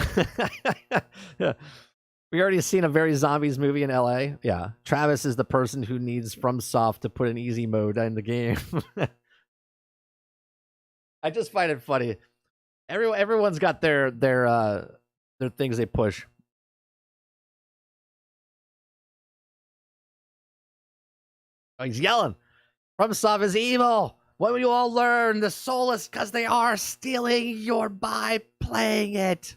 We already seen a very zombies movie in LA. Yeah. Travis is the person who needs FromSoft to put an easy mode in the game. I just find it funny. Everyone's got their things they push. Oh, he's yelling. FromSoft is evil. What will you all learn? The soulless, because they are stealing your by playing it.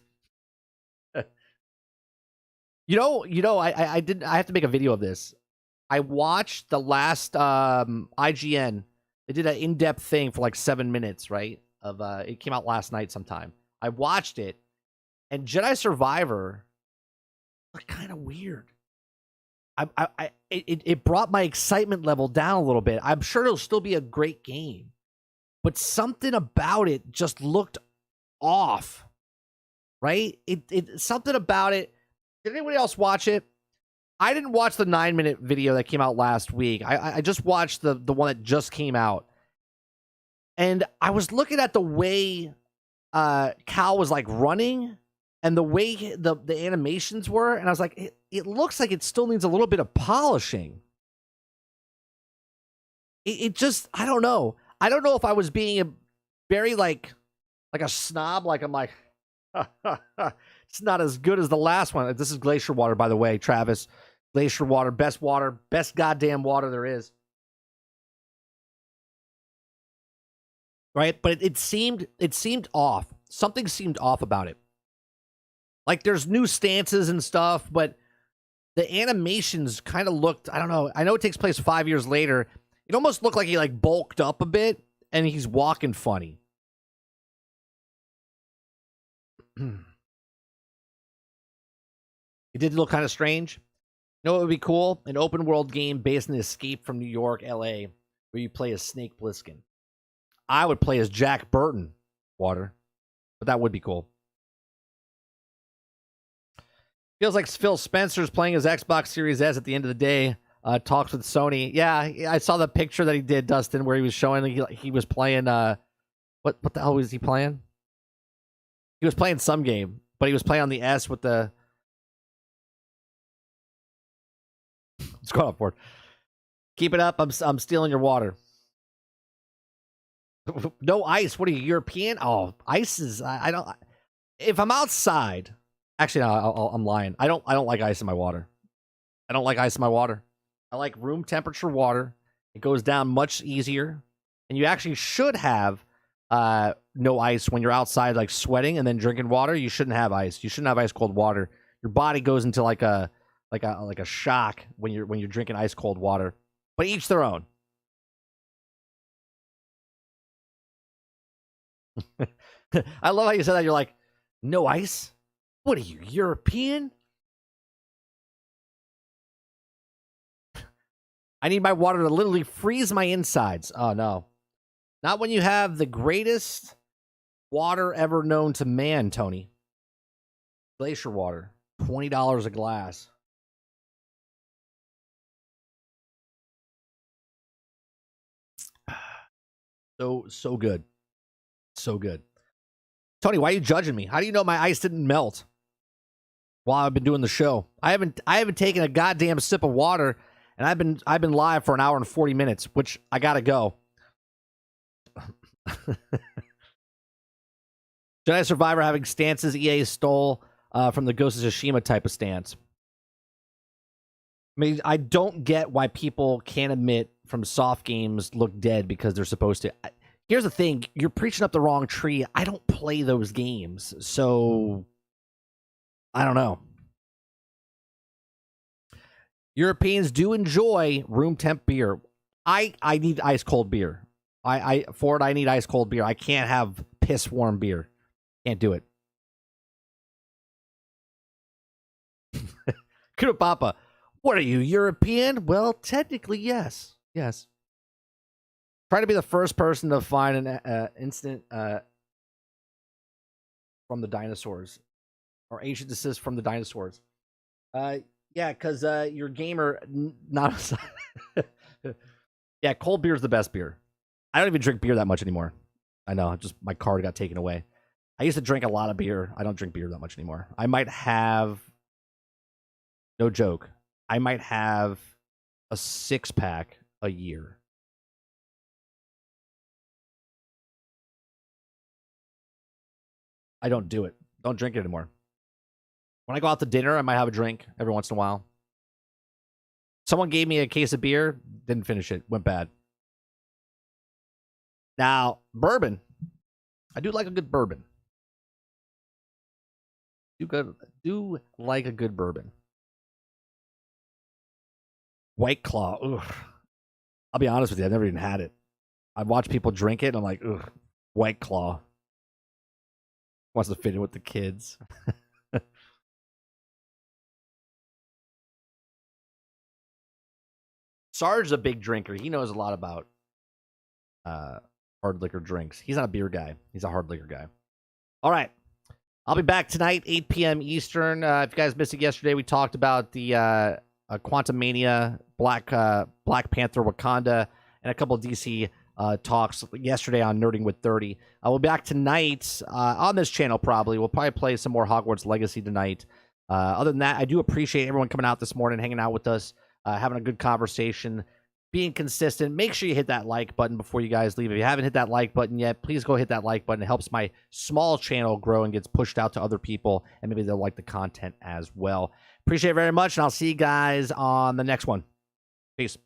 I have to make a video of this. I watched the last IGN. They did an in-depth thing for like 7 minutes, right? It came out last night sometime. I watched it, and Jedi Survivor looked kind of weird. It brought my excitement level down a little bit. I'm sure it'll still be a great game, but something about it just looked off, right? Something about it. Did anybody else watch it? I didn't watch the 9-minute video that came out last week. I just watched the one that just came out. And I was looking at the way Cal was like running and the way the animations were. And I was like, it looks like it still needs a little bit of polishing. It just, I don't know. I don't know if I was being a very like a snob. Like I'm like, it's not as good as the last one. This is glacier water, by the way, Travis. Glacier water, best goddamn water there is. Right? But it seemed off. Something seemed off about it. Like there's new stances and stuff, but the animations kind of looked, I don't know. I know it takes place 5 years later. It almost looked like he like bulked up a bit and he's walking funny. It did look kind of strange. You know what would be cool? An open world game based on Escape from New York, LA, where you play as Snake Plissken. I would play as Jack Burton, Water. But that would be cool. Feels like Phil Spencer's playing his Xbox Series S at the end of the day. Talks with Sony. Yeah, I saw the picture that he did, Dustin, where he was showing he was playing. What the hell was he playing? He was playing some game, but he was playing on the S with the. What's going on, Ford? Keep it up. I'm stealing your water. No ice. What are you, European? Oh, ice is. I don't. If I'm outside, actually, no, I'm lying. I don't like ice in my water. I don't like ice in my water. I like room temperature water. It goes down much easier, and you actually should have no ice when you're outside, like sweating and then drinking water. You shouldn't have ice. You shouldn't have ice cold water. Your body goes into like a shock when you're drinking ice cold water. But each their own. I love how you said that. You're like, no ice? What are you, European? I need my water to literally freeze my insides. Oh, no. Not when you have the greatest water ever known to man, Tony. Glacier water. $20 a glass. So good. So good. Tony, why are you judging me? How do you know my ice didn't melt while I've been doing the show? I haven't taken a goddamn sip of water, and I've been live for an hour and 40 minutes, which I gotta go. Jedi Survivor having stances EA stole from the Ghost of Tsushima type of stance. I mean, I don't get why people can't admit from soft games look dead because they're supposed to. Here's the thing. You're preaching up the wrong tree. I don't play those games, so I don't know. Europeans do enjoy room temp beer. I need ice cold beer. I need ice cold beer. I can't have piss warm beer. Can't do it. Kurapapa, what are you, European? Well, technically, yes. Yes. Try to be the first person to find an instant from the dinosaurs. Or ancient desist from the dinosaurs. Yeah, because your gamer, not... Yeah, cold beer is the best beer. I don't even drink beer that much anymore. I know, just my card got taken away. I used to drink a lot of beer. I don't drink beer that much anymore. I might have... No joke. I might have a 6-pack a year. I don't do it. Don't drink it anymore. When I go out to dinner, I might have a drink every once in a while. Someone gave me a case of beer, didn't finish it, went bad. Now, bourbon. I do like a good bourbon. Do like a good bourbon. White Claw. Ugh. I'll be honest with you, I've never even had it. I've watched people drink it, and I'm like, ugh, White Claw. Wants to fit in with the kids. Sarge's a big drinker. He knows a lot about hard liquor drinks. He's not a beer guy. He's a hard liquor guy. All right. I'll be back tonight, 8 p.m. Eastern. If you guys missed it yesterday, we talked about the Quantum Mania, Black Panther, Wakanda, and a couple of DC talks yesterday on Nerding with 30. We'll be back tonight on this channel probably. We'll probably play some more Hogwarts Legacy tonight. Other than that, I do appreciate everyone coming out this morning, hanging out with us, having a good conversation, being consistent. Make sure you hit that like button before you guys leave. If you haven't hit that like button yet, please go hit that like button. It helps my small channel grow and gets pushed out to other people, and maybe they'll like the content as well. Appreciate it very much, and I'll see you guys on the next one. Peace.